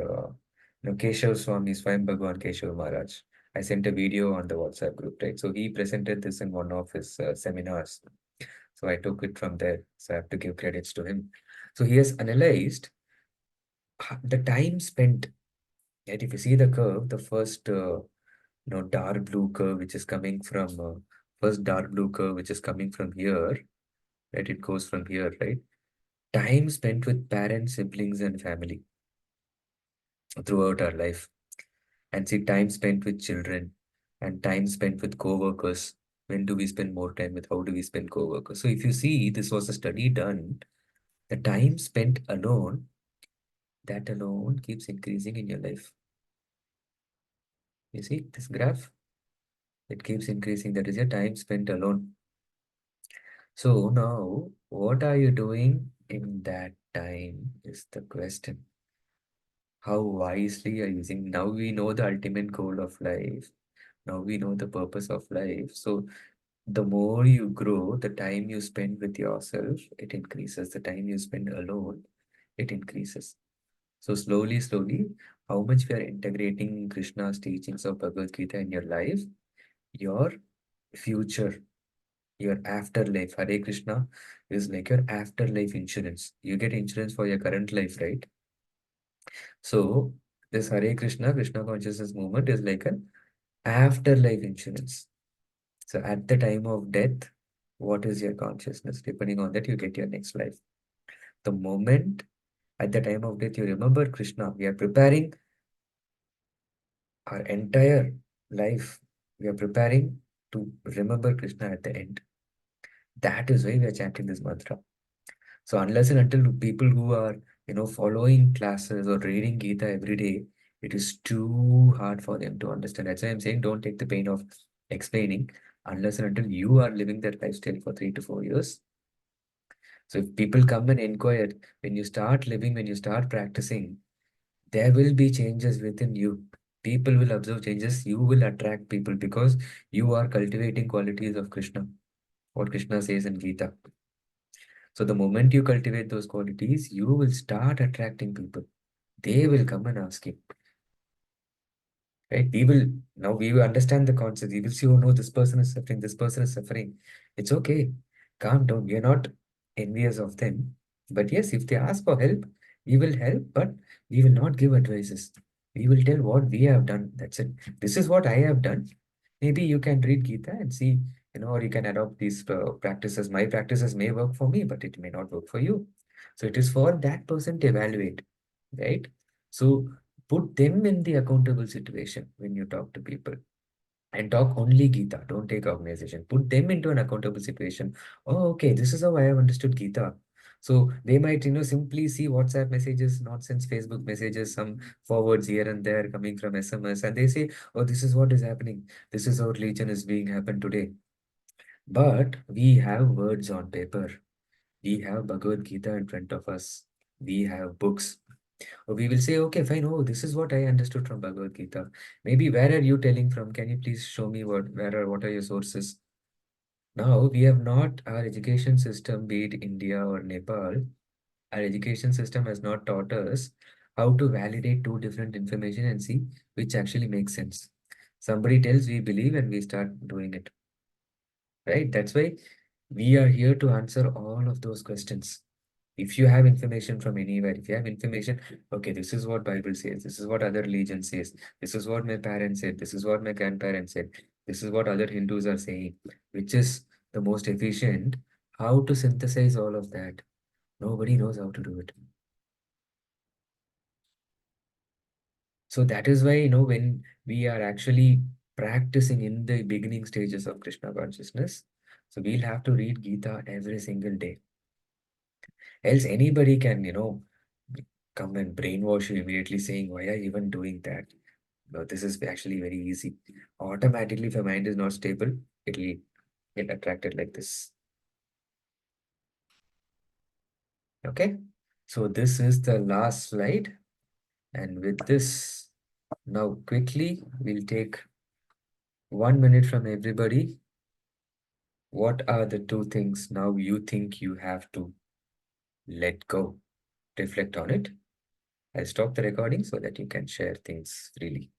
Keshav Swami, Swayam Bhagwan Keshav Maharaj. I sent a video on the WhatsApp group, right? So he presented this in one of his seminars. So I took it from there. So I have to give credits to him. So he has analyzed the time spent, right? If you see the curve, the first dark blue curve which is coming from first dark blue curve which is coming from here, right? It goes from here, right? Time spent with parents, siblings, and family throughout our life. And see, time spent with children and time spent with co-workers. When do we spend more time with, how do we spend co-workers? So if you see, this was a study done, the time spent alone, that alone keeps increasing in your life. You see this graph? It keeps increasing. That is your time spent alone. So now, what are you doing in that time is the question. How wisely are you using? Now we know the ultimate goal of life. Now we know the purpose of life. So the more you grow, the time you spend with yourself, it increases. The time you spend alone, it increases. So slowly, slowly, how much we are integrating Krishna's teachings of Bhagavad Gita in your life, your future, your afterlife. Hare Krishna is like your afterlife insurance. You get insurance for your current life, right? So this Hare Krishna, Krishna consciousness movement is like an afterlife insurance. So at the time of death, what is your consciousness? Depending on that, you get your next life. The moment at the time of death, you remember Krishna. We are preparing our entire life. We are preparing to remember Krishna at the end. That is why we are chanting this mantra. So unless and until people who are, following classes or reading Gita every day, it is too hard for them to understand. That's why I'm saying don't take the pain of explaining unless and until you are living that lifestyle for 3 to 4 years. So if people come and inquire, when you start living, when you start practicing, there will be changes within you. People will observe changes. You will attract people because you are cultivating qualities of Krishna, what Krishna says in Gita. So the moment you cultivate those qualities, you will start attracting people. They will come and ask you, right? We will understand the concept. We will see, oh no, this person is suffering, this person is suffering. It's okay. Calm down. We are not envious of them. But yes, if they ask for help, we will help, but we will not give advices. We will tell what we have done. That's it. This is what I have done. Maybe you can read Gita and see, or you can adopt these practices. My practices may work for me, but it may not work for you. So it is for that person to evaluate, right? So put them in the accountable situation when you talk to people and talk only Gita. Don't take organization. Put them into an accountable situation. Oh, okay, this is how I have understood Gita. So they might, simply see WhatsApp messages, nonsense Facebook messages, some forwards here and there coming from SMS, and they say, oh, this is what is happening. This is how religion is being happened today. But we have words on paper. We have Bhagavad Gita in front of us. We have books. Or we will say, okay, fine. Oh, this is what I understood from Bhagavad Gita. Maybe where are you telling from? Can you please show me what are your sources? Now we have not our education system, be it India or Nepal. Our education system has not taught us how to validate two different information and see which actually makes sense. Somebody tells we believe and we start doing it. Right? That's why we are here to answer all of those questions. If you have information from anywhere, if you have information, okay, this is what Bible says, this is what other religion says, this is what my parents said, this is what my grandparents said, this is what other Hindus are saying, which is the most efficient, how to synthesize all of that? Nobody knows how to do it. So that is why, when we are actually practicing in the beginning stages of Krishna consciousness, so we'll have to read Gita every single day. Else anybody can, come and brainwash you immediately saying, why are you even doing that? No, this is actually very easy. Automatically, if your mind is not stable, it'll get attracted like this. Okay. So this is the last slide. And with this, now quickly, we'll take 1 minute from everybody. What are the two things now you think you have to let go? Reflect on it. I'll stop the recording so that you can share things freely.